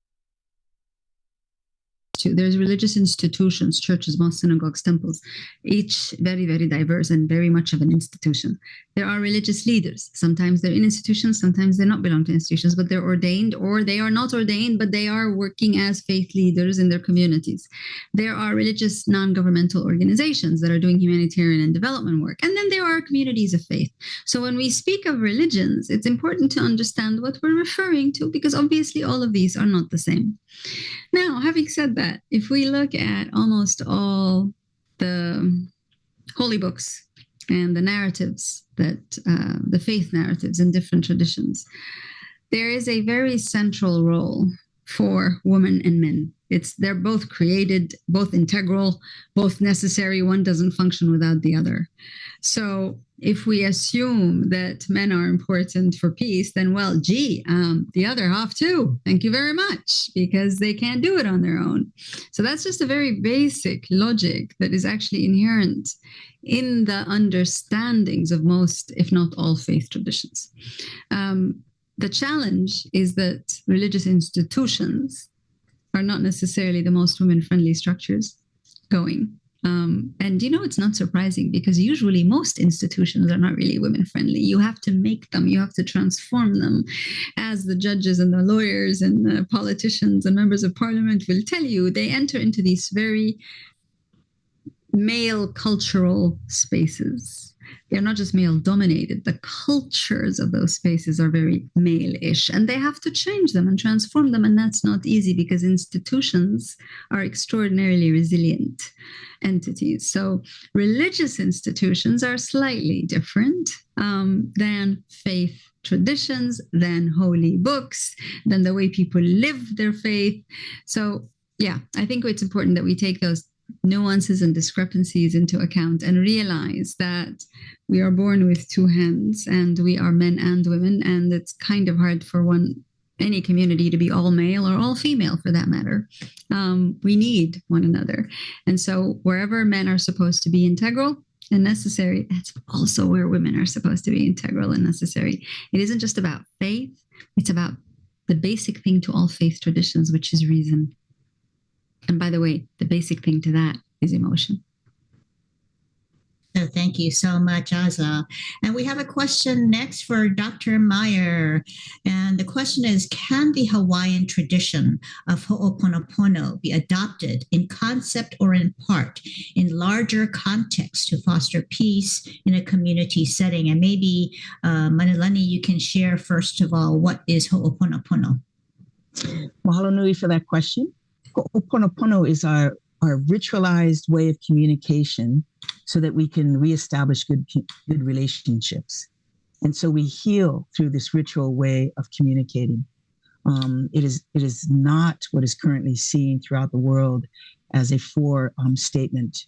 to. There's religious institutions, churches, mosques, synagogues, temples, each very, very diverse and very much of an institution. There are religious leaders. Sometimes they're in institutions, sometimes they not belong to institutions, but they're ordained, or they are not ordained, but they are working as faith leaders in their communities. There are religious non-governmental organizations that are doing humanitarian and development work. And then there are communities of faith. So when we speak of religions, it's important to understand what we're referring to, because obviously all of these are not the same. Now, having said that, if we look at almost all the holy books and the narratives that the faith narratives in different traditions, there is a very central role for women and men. They're both created, both integral, both necessary. One doesn't function without the other. So if we assume that men are important for peace, then, well, the other half too. Thank you very much, because they can't do it on their own. So that's just a very basic logic that is actually inherent in the understandings of most, if not all, faith traditions. The challenge is that religious institutions are not necessarily the most women-friendly structures going. And it's not surprising because usually most institutions are not really women friendly. You have to make them, you have to transform them, as the judges and the lawyers and the politicians and members of parliament will tell you. They enter into these very male cultural spaces. They're not just male dominated. The cultures of those spaces are very male-ish, and they have to change them and transform them. And that's not easy because institutions are extraordinarily resilient entities. So religious institutions are slightly different than faith traditions, than holy books, than the way people live their faith. So yeah, I think it's important that we take those nuances and discrepancies into account and realize that we are born with two hands and we are men and women, and it's kind of hard for any community to be all male or all female for that matter. We need one another. And so wherever men are supposed to be integral and necessary, that's also where women are supposed to be integral and necessary. It isn't just about faith, it's about the basic thing to all faith traditions, which is reason. And by the way, the basic thing to that is emotion. So thank you so much, Azza. And we have a question next for Dr. Meyer. And the question is, can the Hawaiian tradition of Ho'oponopono be adopted in concept or in part in larger context to foster peace in a community setting? And maybe, Manilani, you can share, first of all, what is Ho'oponopono? Mahalo nui for that question. Ho'oponopono is our ritualized way of communication so that we can reestablish good relationships. And so we heal through this ritual way of communicating. It is not what is currently seen throughout the world as a statement,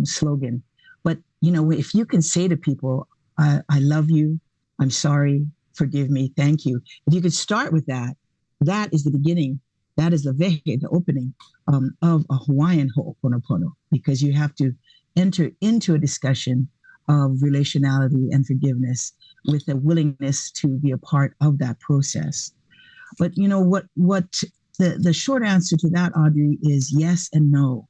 slogan. But, if you can say to people, I love you, I'm sorry, forgive me, thank you. If you could start with that, that is the beginning. That is the vehe, the opening of a Hawaiian ho'oponopono, because you have to enter into a discussion of relationality and forgiveness with a willingness to be a part of that process. But what the short answer to that, Audrey, is yes and no,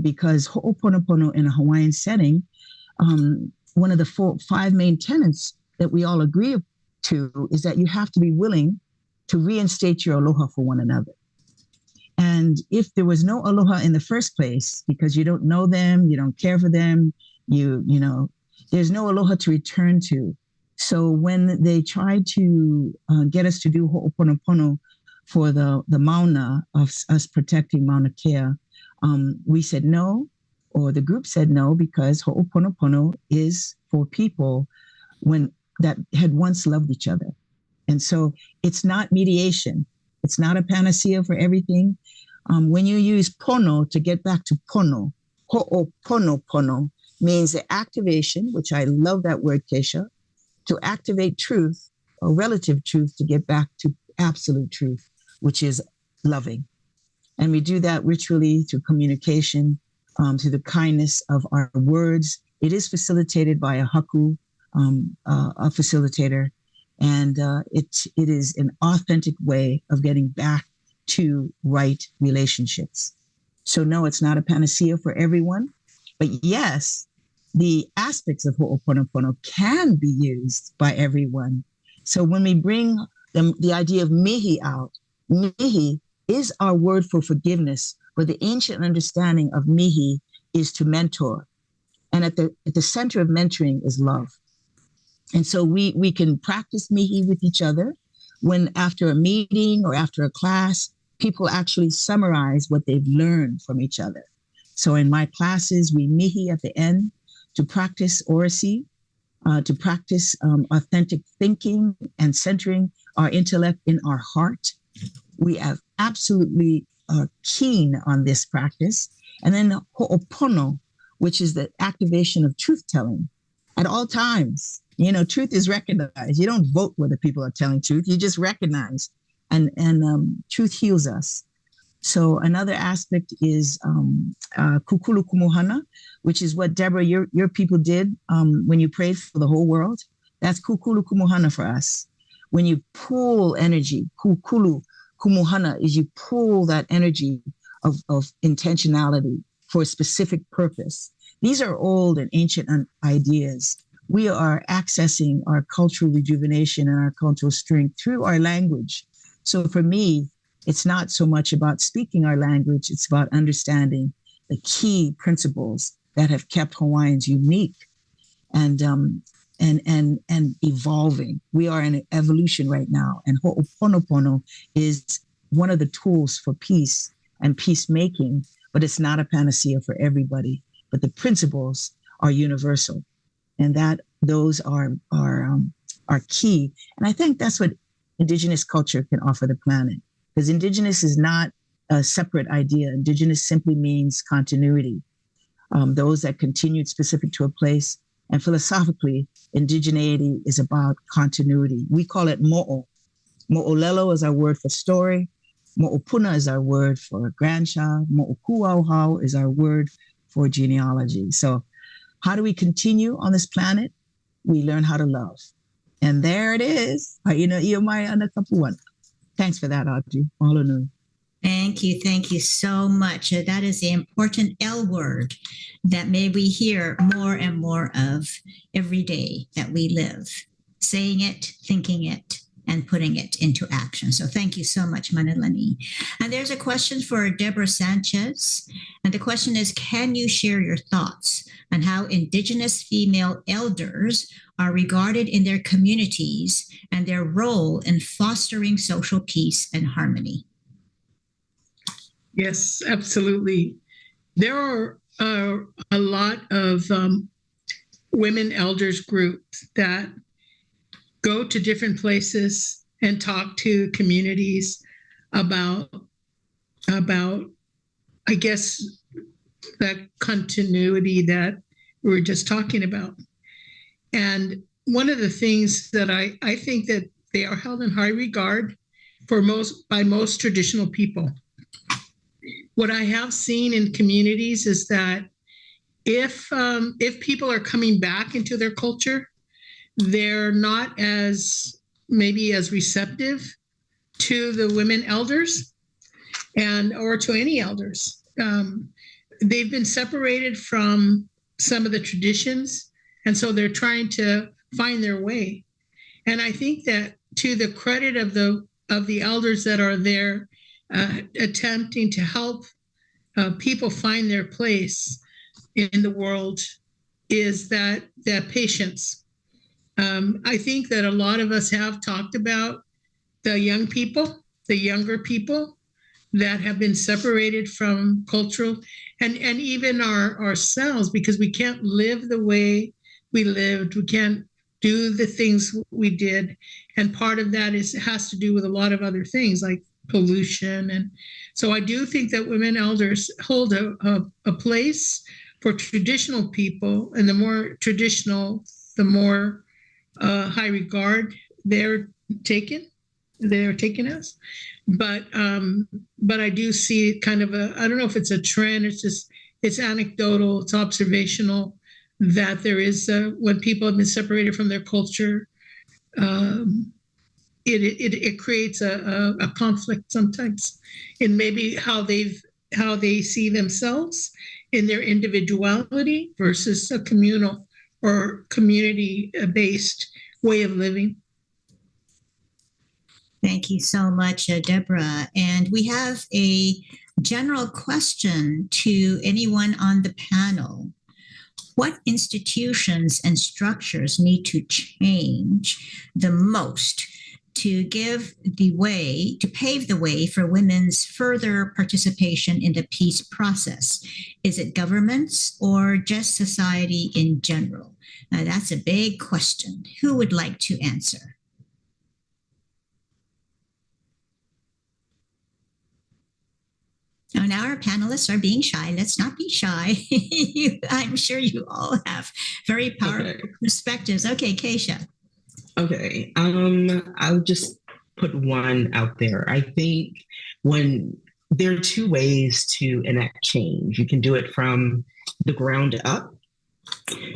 because ho'oponopono in a Hawaiian setting, one of the 5 main tenets that we all agree to is that you have to be willing to reinstate your aloha for one another. And if there was no aloha in the first place, because you don't know them, you don't care for them, there's no aloha to return to. So when they tried to get us to do ho'oponopono for the mauna of us protecting Mauna Kea, we said no, or the group said no, because ho'oponopono is for people that had once loved each other. And so it's not mediation. It's not a panacea for everything. When you use pono to get back to pono, ho'oponopono means the activation, which I love that word, Keisha, to activate truth or relative truth to get back to absolute truth, which is loving. And we do that ritually through communication, through the kindness of our words. It is facilitated by a haku, a facilitator. And it is an authentic way of getting back to right relationships. So no, it's not a panacea for everyone. But yes, the aspects of ho'oponopono can be used by everyone. So when we bring the idea of mihi out, mihi is our word for forgiveness, but the ancient understanding of mihi is to mentor. And at the center of mentoring is love. And so we can practice mihi with each other when after a meeting or after a class, people actually summarize what they've learned from each other. So in my classes, we mihi at the end to practice oracy, to practice authentic thinking and centering our intellect in our heart. We have absolutely keen on this practice. And then ho'opono, which is the activation of truth-telling at all times. Truth is recognized. You don't vote whether people are telling truth. You just recognize, and truth heals us. So another aspect is kukulu kumuhana, which is what Deborah, your people did when you prayed for the whole world. That's kukulu kumuhana for us. When you pull energy, kukulu kumuhana is you pull that energy of intentionality for a specific purpose. These are old and ancient ideas. We are accessing our cultural rejuvenation and our cultural strength through our language. So for me, it's not so much about speaking our language, it's about understanding the key principles that have kept Hawaiians unique and evolving. We are in evolution right now, and Ho'oponopono is one of the tools for peace and peacemaking, but it's not a panacea for everybody. But the principles are universal, and that those are key. And I think that's what Indigenous culture can offer the planet, because Indigenous is not a separate idea. Indigenous simply means continuity. Those that continued specific to a place. And philosophically, indigeneity is about continuity. We call it mo'o. Mo'olelo is our word for story. Mo'opuna is our word for grandchild. Mo'okuauhau is our word for genealogy. So how do we continue on this planet? We learn how to love. And there it is. Thanks for that, Audrey. Mahalo nui. Thank you so much. That is the important L word that may we hear more and more of every day that we live, saying it, thinking it, and putting it into action. So thank you so much, Manilani. And there's a question for Deborah Sanchez. And the question is, can you share your thoughts on how Indigenous female elders are regarded in their communities and their role in fostering social peace and harmony? Yes, absolutely. There are a lot of women elders groups that go to different places and talk to communities about I guess, that continuity that we were just talking about. And one of the things that I think that they are held in high regard by most traditional people. What I have seen in communities is that if people are coming back into their culture, they're not as receptive to the women elders or to any elders. They've been separated from some of the traditions, and so they're trying to find their way. And I think that to the credit of the elders that are there, attempting to help people find their place in the world, is that patience. I think that a lot of us have talked about the younger people that have been separated from cultural and even ourselves, because we can't live the way we lived. We can't do the things we did. And part of that has to do with a lot of other things like pollution. And so I do think that women elders hold a place for traditional people, and the more traditional, the more high regard they're taken as. But I do see kind of I don't know if it's a trend, it's anecdotal, it's observational, that there is when people have been separated from their culture, it creates a conflict sometimes in maybe how they see themselves in their individuality versus a communal or community-based way of living. Thank you so much, Deborah. And we have a general question to anyone on the panel. What institutions and structures need to change the most to pave the way for women's further participation in the peace process? Is it governments or just society in general? Now, that's a big question. Who would like to answer? Now our panelists are being shy. Let's not be shy. I'm sure you all have very powerful perspectives. Okay, Keisha. Okay, I'll just put one out there. I think there are two ways to enact change. You can do it from the ground up,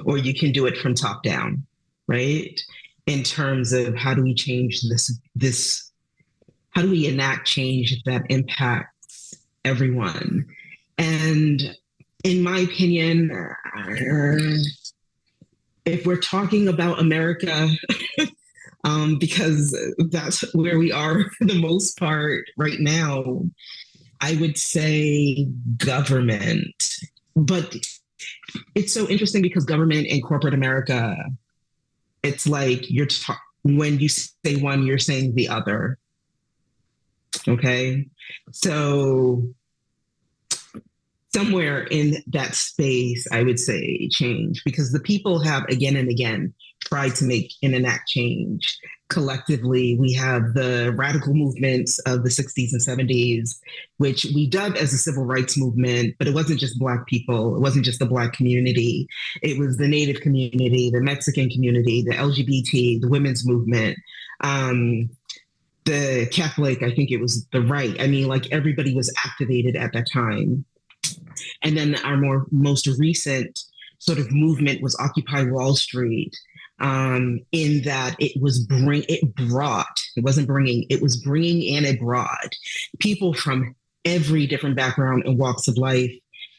or you can do it from top down, right? In terms of how do we change this how do we enact change that impacts everyone. And in my opinion, if we're talking about America, because that's where we are for the most part right now, I would say government. But it's so interesting because government and corporate America, it's like when you say one, you're saying the other. Okay? So somewhere in that space, I would say change, because the people have again and again tried to make and enact change. Collectively, we have the radical movements of the 60s and 70s, which we dubbed as the civil rights movement, but it wasn't just Black people. It wasn't just the Black community. It was the Native community, the Mexican community, the LGBT, the women's movement, the Catholic, I think it was the right. I mean, like everybody was activated at that time. And then our most recent sort of movement was Occupy Wall Street, in that it was bringing and it brought people from every different background and walks of life.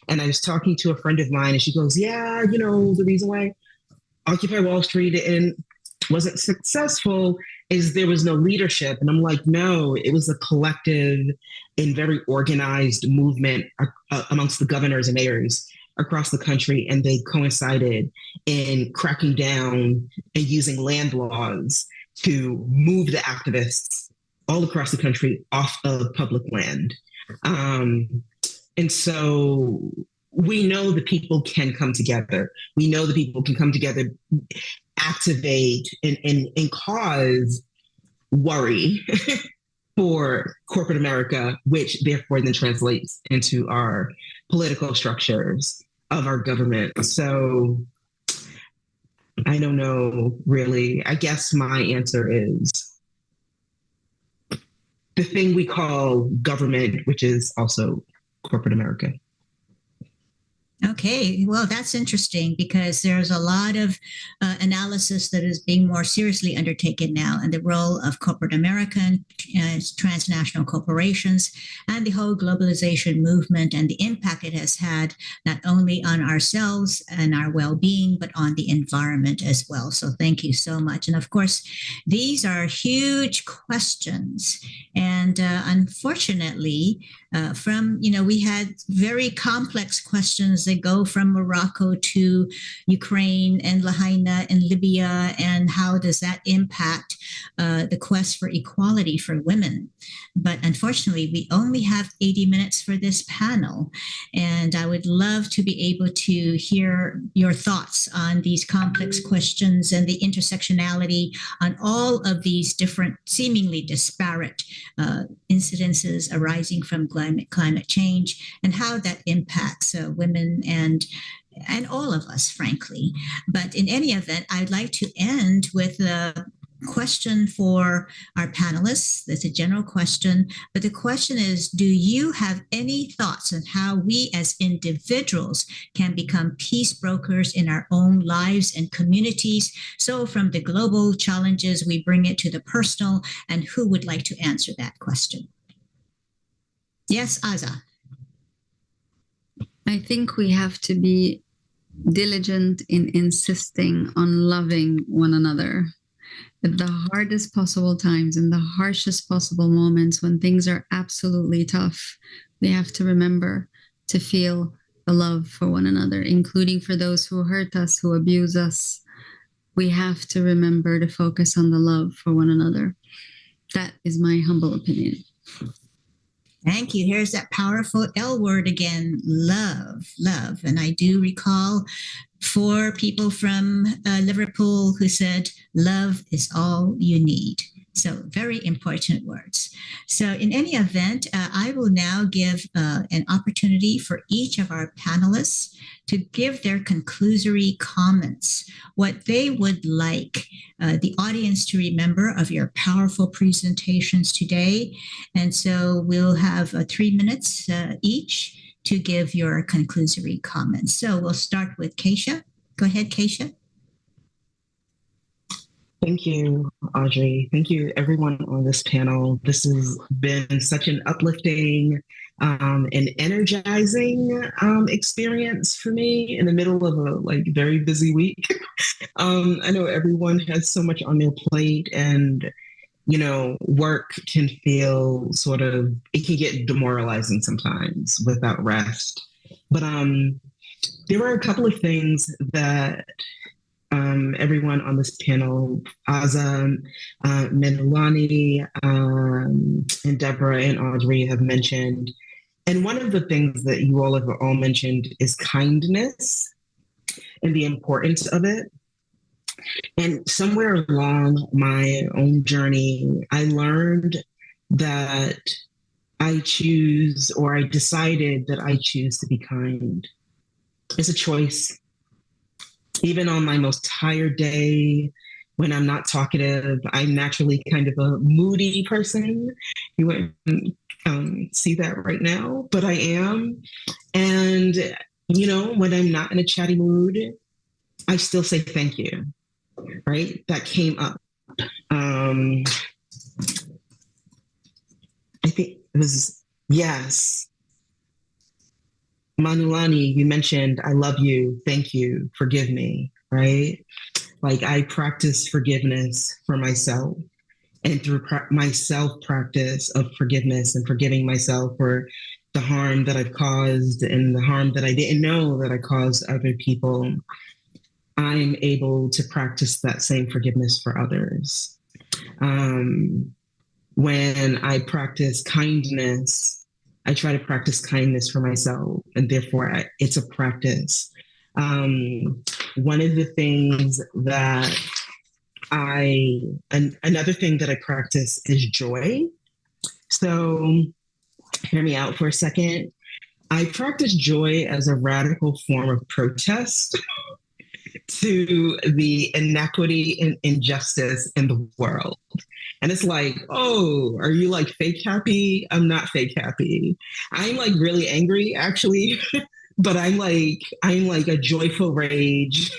And I was talking to a friend of mine and she goes, yeah, the reason why Occupy Wall Street wasn't successful is there was no leadership. And I'm like, no, it was a collective and very organized movement amongst the governors and mayors across the country. And they coincided in cracking down and using land laws to move the activists all across the country off of public land. And so we know the people can come together. We know the people can come together, activate and cause worry for corporate America, which therefore then translates into our political structures of our government. So I don't know, really. I guess my answer is the thing we call government, which is also corporate America. Okay, well, that's interesting because there's a lot of analysis that is being more seriously undertaken now, and the role of corporate America and transnational corporations and the whole globalization movement and the impact it has had not only on ourselves and our well-being, but on the environment as well. So thank you so much. And of course, these are huge questions. And unfortunately, we had very complex questions that go from Morocco to Ukraine and Lahaina and Libya, and how does that impact the quest for equality for women? But unfortunately, we only have 80 minutes for this panel, and I would love to be able to hear your thoughts on these complex questions and the intersectionality on all of these different, seemingly disparate incidences arising from climate change and how that impacts women and all of us, frankly. But in any event, I'd like to end with a question for our panelists. That's a general question, but the question is, do you have any thoughts on how we as individuals can become peace brokers in our own lives and communities? So from the global challenges, we bring it to the personal, and who would like to answer that question? Yes, Azza. I think we have to be diligent in insisting on loving one another. At the hardest possible times, in the harshest possible moments, when things are absolutely tough, we have to remember to feel the love for one another, including for those who hurt us, who abuse us. We have to remember to focus on the love for one another. That is my humble opinion. Thank you. Here's that powerful L word again, love, love. And I do recall 4 people from Liverpool who said, love is all you need. So very important words. So in any event, I will now give an opportunity for each of our panelists to give their conclusory comments, what they would like the audience to remember of your powerful presentations today. And so we'll have 3 minutes each to give your conclusory comments. So we'll start with Keisha. Go ahead, Keisha. Thank you, Audrey. Thank you, everyone on this panel. This has been such an uplifting an energizing experience for me in the middle of a very busy week. I know everyone has so much on their plate, and work can feel it can get demoralizing sometimes without rest. But there were a couple of things that everyone on this panel, Azza, Menulani, and Deborah and Audrey have mentioned. And one of the things that you all have all mentioned is kindness and the importance of it. And somewhere along my own journey, I learned that I decided that I choose to be kind. It's a choice. Even on my most tired day, when I'm not talkative, I'm naturally kind of a moody person. You wouldn't see that right now, but I am. And, when I'm not in a chatty mood, I still say thank you, right? That came up. I think it was, yes. Manulani, you mentioned, I love you, thank you, forgive me, right? I practice forgiveness for myself, and through my self-practice of forgiveness and forgiving myself for the harm that I've caused and the harm that I didn't know that I caused other people, I'm able to practice that same forgiveness for others. When I practice kindness, I try to practice kindness for myself, and therefore it's a practice. One of the things that another thing that I practice is joy. So hear me out for a second. I practice joy as a radical form of protest to the inequity and injustice in the world. And it's oh, are you fake happy? I'm not fake happy. I'm really angry, actually. But I'm a joyful rage.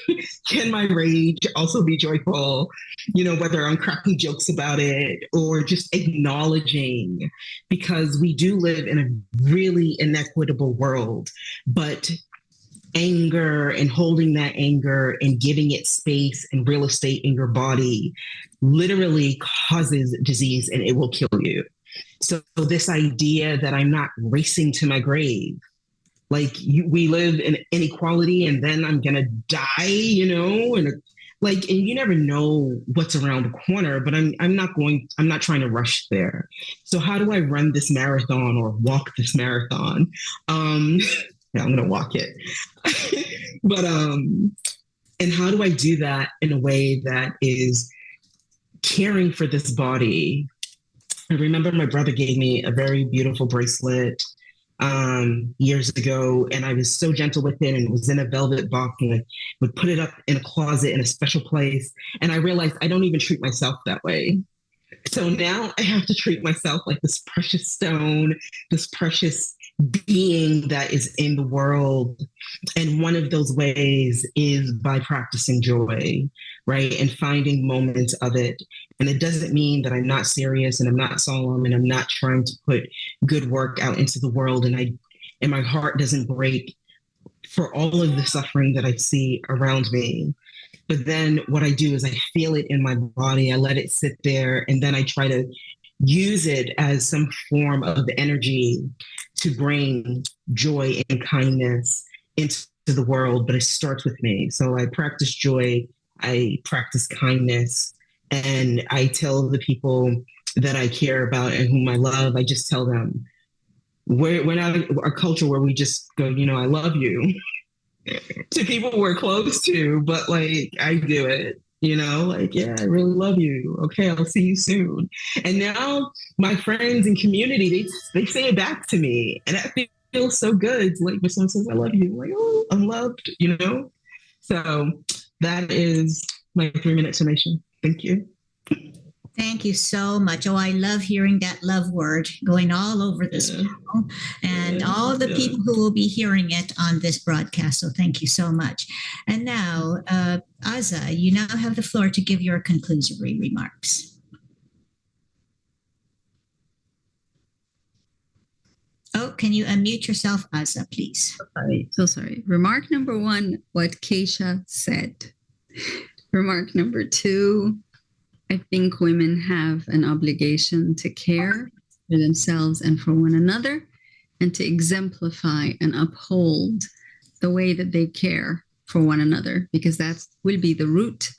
Can my rage also be joyful? Whether I'm cracking jokes about it or just acknowledging, because we do live in a really inequitable world, but anger and holding that anger and giving it space and real estate in your body literally causes disease, and it will kill you. So this idea that I'm not racing to my grave, we live in inequality and then I'm going to die, and you never know what's around the corner, but I'm not trying to rush there. So how do I run this marathon or walk this marathon? Yeah, I'm going to walk it. But, and how do I do that in a way that is caring for this body? I remember my brother gave me a very beautiful bracelet years ago, and I was so gentle with it, and it was in a velvet box, and I would put it up in a closet in a special place. And I realized I don't even treat myself that way. So now I have to treat myself like this precious stone, this precious being that is in the world. And one of those ways is by practicing joy, right? And finding moments of it. And it doesn't mean that I'm not serious and I'm not solemn and I'm not trying to put good work out into the world, and my heart doesn't break for all of the suffering that I see around me. But then what I do is I feel it in my body, I let it sit there, and then I try to use it as some form of energy to bring joy and kindness into the world. But it starts with me. So I practice joy, I practice kindness, and I tell the people that I care about and whom I love, I just tell them, we're not a culture where we just go, I love you to people we're close to, but I do it, yeah, I really love you. Okay, I'll see you soon. And now my friends and community, they say it back to me, and that feels so good. When someone says, I love you, I'm oh, I'm loved, So that is my 3-minute summation. Thank you. Thank you so much. Oh, I love hearing that love word going all over this panel, and all the people who will be hearing it on this broadcast. So thank you so much. And now, Azza, you now have the floor to give your conclusory remarks. Okay. can you unmute yourself, Azza, please? So sorry. Remark number 1, what Keisha said. Remark number 2, I think women have an obligation to care for themselves and for one another, and to exemplify and uphold the way that they care for one another, because that will be the root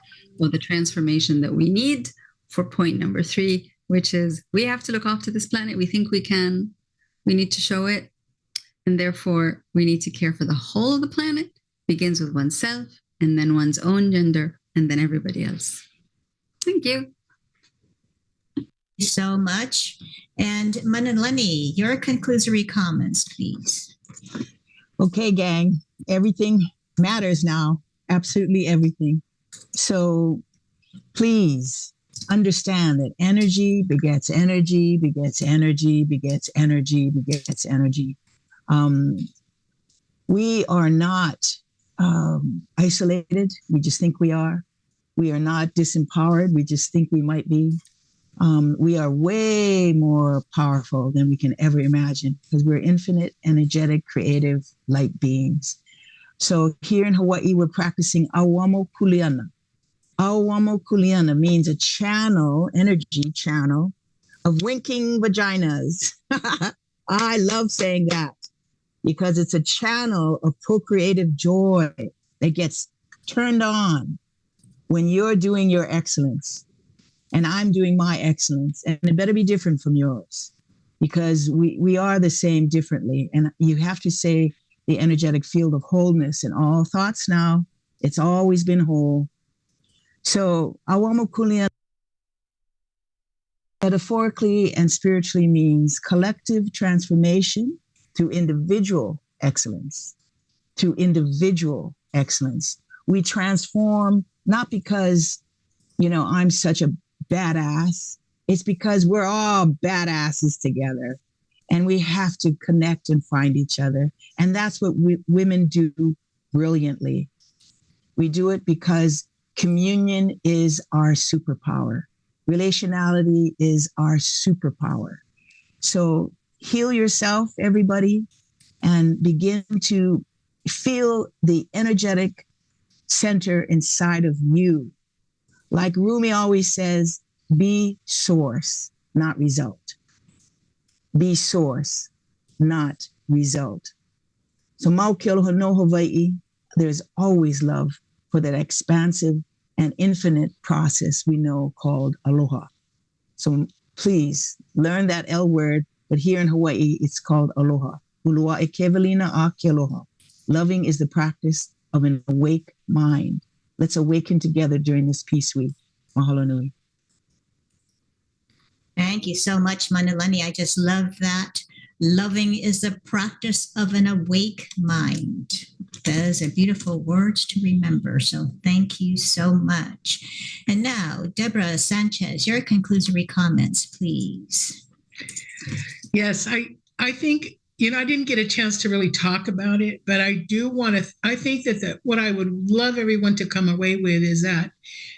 of the transformation that we need for point number 3, which is we have to look after this planet. We think we can. We need to show it. And therefore, we need to care for the whole of the planet. Begins with oneself, and then one's own gender, and then everybody else. Thank you. Thank you so much. And Manalani, your conclusory comments, please. Okay, gang, everything matters now. Absolutely everything. So please understand that energy begets energy, begets energy, begets energy, begets energy. We are not isolated. We just think we are. We are not disempowered. We just think we might be. We are way more powerful than we can ever imagine, because we're infinite, energetic, creative, light beings. So here in Hawaii, we're practicing Awamo Kuleana. Awamo Kuleana means a channel, energy channel of winking vaginas. I love saying that because it's a channel of procreative joy that gets turned on when you're doing your excellence and I'm doing my excellence. And it better be different from yours, because we are the same differently. And you have to say the energetic field of wholeness in all thoughts now. It's always been whole. So Awamo Kuleana metaphorically and spiritually means collective transformation through individual excellence. Through individual excellence. We transform not because, I'm such a badass. It's because we're all badasses together. And we have to connect and find each other. And that's what women do brilliantly. We do it because communion is our superpower. Relationality is our superpower. So heal yourself, everybody, and begin to feel the energetic center inside of you. Like Rumi always says, be source, not result. Be source, not result. So Maukelo no Hawaii, there's always love for that expansive and infinite process we know called aloha. So please learn that L word, but here in Hawaii, it's called aloha. Ulua e kevelina a ke aloha. Loving is the practice of an awake mind. Let's awaken together during this Peace Week. Mahalo nui. Thank you so much, Manalani. I just love that. Loving is the practice of an awake mind. Those are beautiful words to remember. So thank you so much. And now, Deborah Sanchez, your conclusory comments, please. Yes, I think, I didn't get a chance to really talk about it, but I do want to, I think that what I would love everyone to come away with is that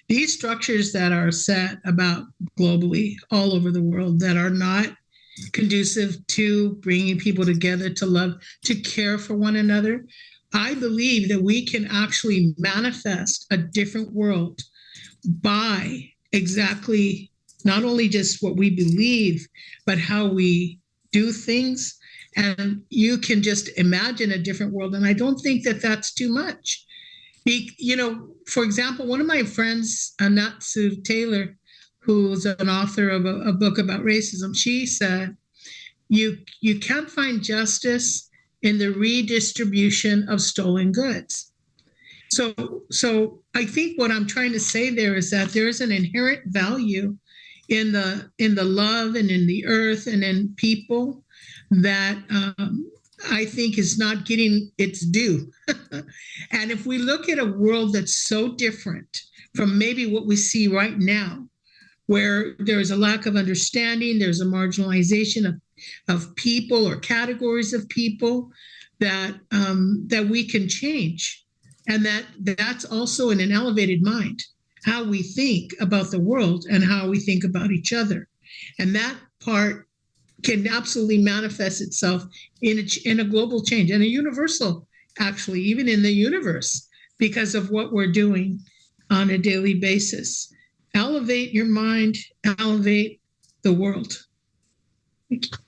these structures that are set about globally, all over the world, that are not conducive to bringing people together to love, to care for one another, I believe that we can actually manifest a different world by exactly not only just what we believe, but how we do things. And you can just imagine a different world. And I don't think that that's too much. For example, one of my friends, Anatsu Taylor, who's an author of a book about racism, she said, you can't find justice in the redistribution of stolen goods. So I think what I'm trying to say there is that there is an inherent value in the love and in the earth and in people that I think is not getting its due. And if we look at a world that's so different from maybe what we see right now, where there's a lack of understanding, there's a marginalization of people or categories of people that we can change. And that's also in an elevated mind, how we think about the world and how we think about each other. And that part can absolutely manifest itself in a global change and a universal, actually, even in the universe, because of what we're doing on a daily basis. Elevate your mind, elevate the world. Thank you.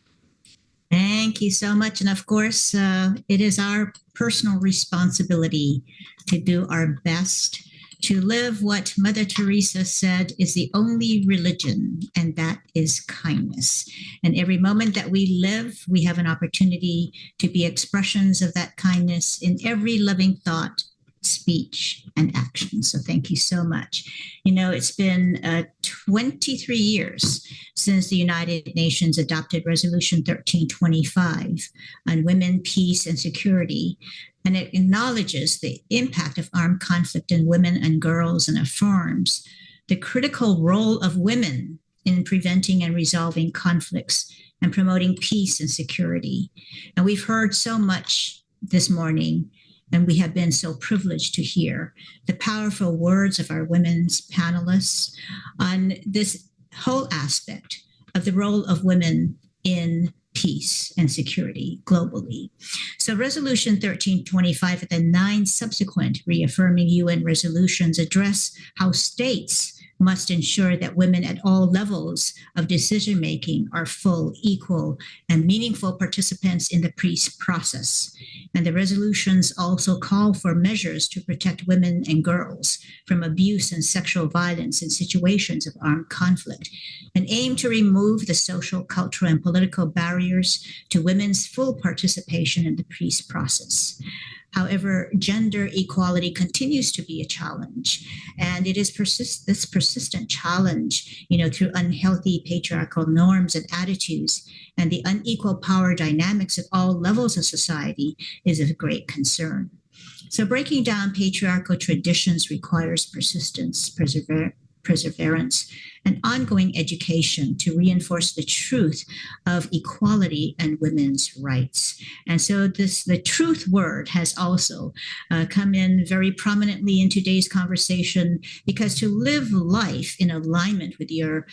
Thank you so much. And of course, it is our personal responsibility to do our best to live what Mother Teresa said is the only religion, and that is kindness. And every moment that we live, we have an opportunity to be expressions of that kindness in every living thought, speech, and action. So thank you so much. You know, it's been 23 years since the United Nations adopted Resolution 1325 on women, peace, and security. And it acknowledges the impact of armed conflict in women and girls and affirms the critical role of women in preventing and resolving conflicts and promoting peace and security. And we've heard so much this morning, and we have been so privileged to hear the powerful words of our women's panelists on this whole aspect of the role of women in peace and security globally. So Resolution 1325 and the 9 subsequent reaffirming UN resolutions address how states must ensure that women at all levels of decision-making are full, equal, and meaningful participants in the peace process. And the resolutions also call for measures to protect women and girls from abuse and sexual violence in situations of armed conflict, and aim to remove the social, cultural, and political barriers to women's full participation in the peace process. However, gender equality continues to be a challenge, and it is this persistent challenge, through unhealthy patriarchal norms and attitudes and the unequal power dynamics at all levels of society is of great concern. So breaking down patriarchal traditions requires persistence, perseverance, and ongoing education to reinforce the truth of equality and women's rights. And so the truth word has also come in very prominently in today's conversation, because to live life in alignment with your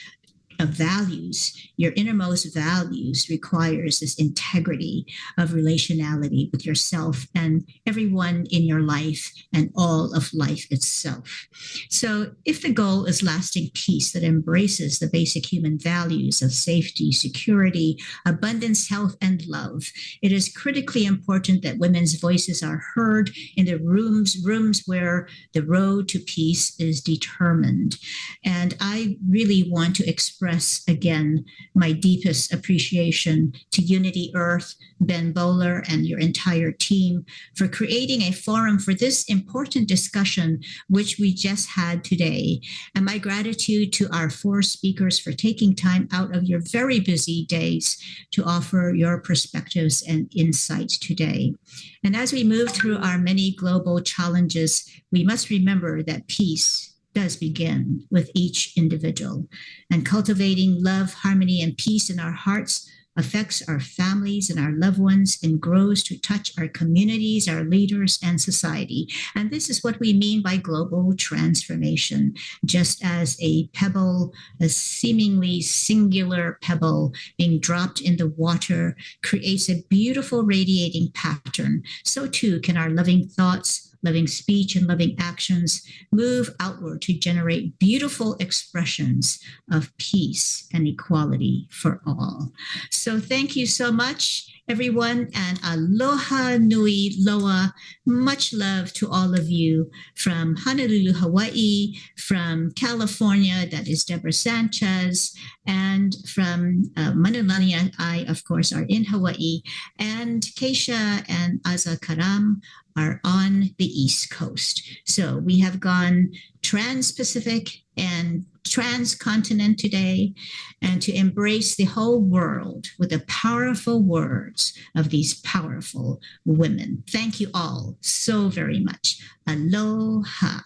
values, your innermost values, requires this integrity of relationality with yourself and everyone in your life and all of life itself. So if the goal is lasting peace that embraces the basic human values of safety, security, abundance, health, and love, it is critically important that women's voices are heard in the rooms where the road to peace is determined. And I really want to express again my deepest appreciation to Unity Earth, Ben Bowler, and your entire team for creating a forum for this important discussion, which we just had today. And my gratitude to our 4 speakers for taking time out of your very busy days to offer your perspectives and insights today. And as we move through our many global challenges, we must remember that peace does begin with each individual, and cultivating love, harmony, and peace in our hearts affects our families and our loved ones and grows to touch our communities, our leaders, and society. And this is what we mean by global transformation. Just as a pebble, a seemingly singular pebble being dropped in the water creates a beautiful radiating pattern, so too can our loving thoughts, loving speech, and loving actions move outward to generate beautiful expressions of peace and equality for all. So thank you so much, everyone, and aloha nui loa. Much love to all of you from Honolulu, Hawaii, from California, that is Deborah Sanchez, and from Manilani, I, of course, are in Hawaii, and Keisha and Azza Karam are on the East Coast. So we have gone trans-Pacific and transcontinent today, and to embrace the whole world with the powerful words of these powerful women. Thank you all so very much. Aloha.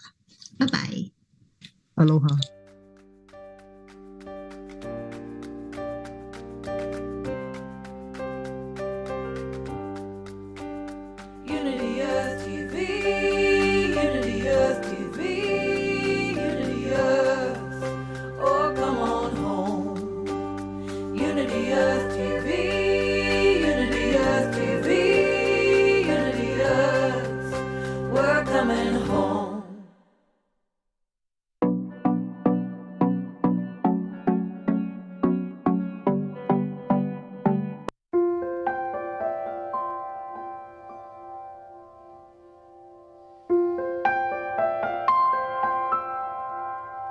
Bye-bye. Aloha.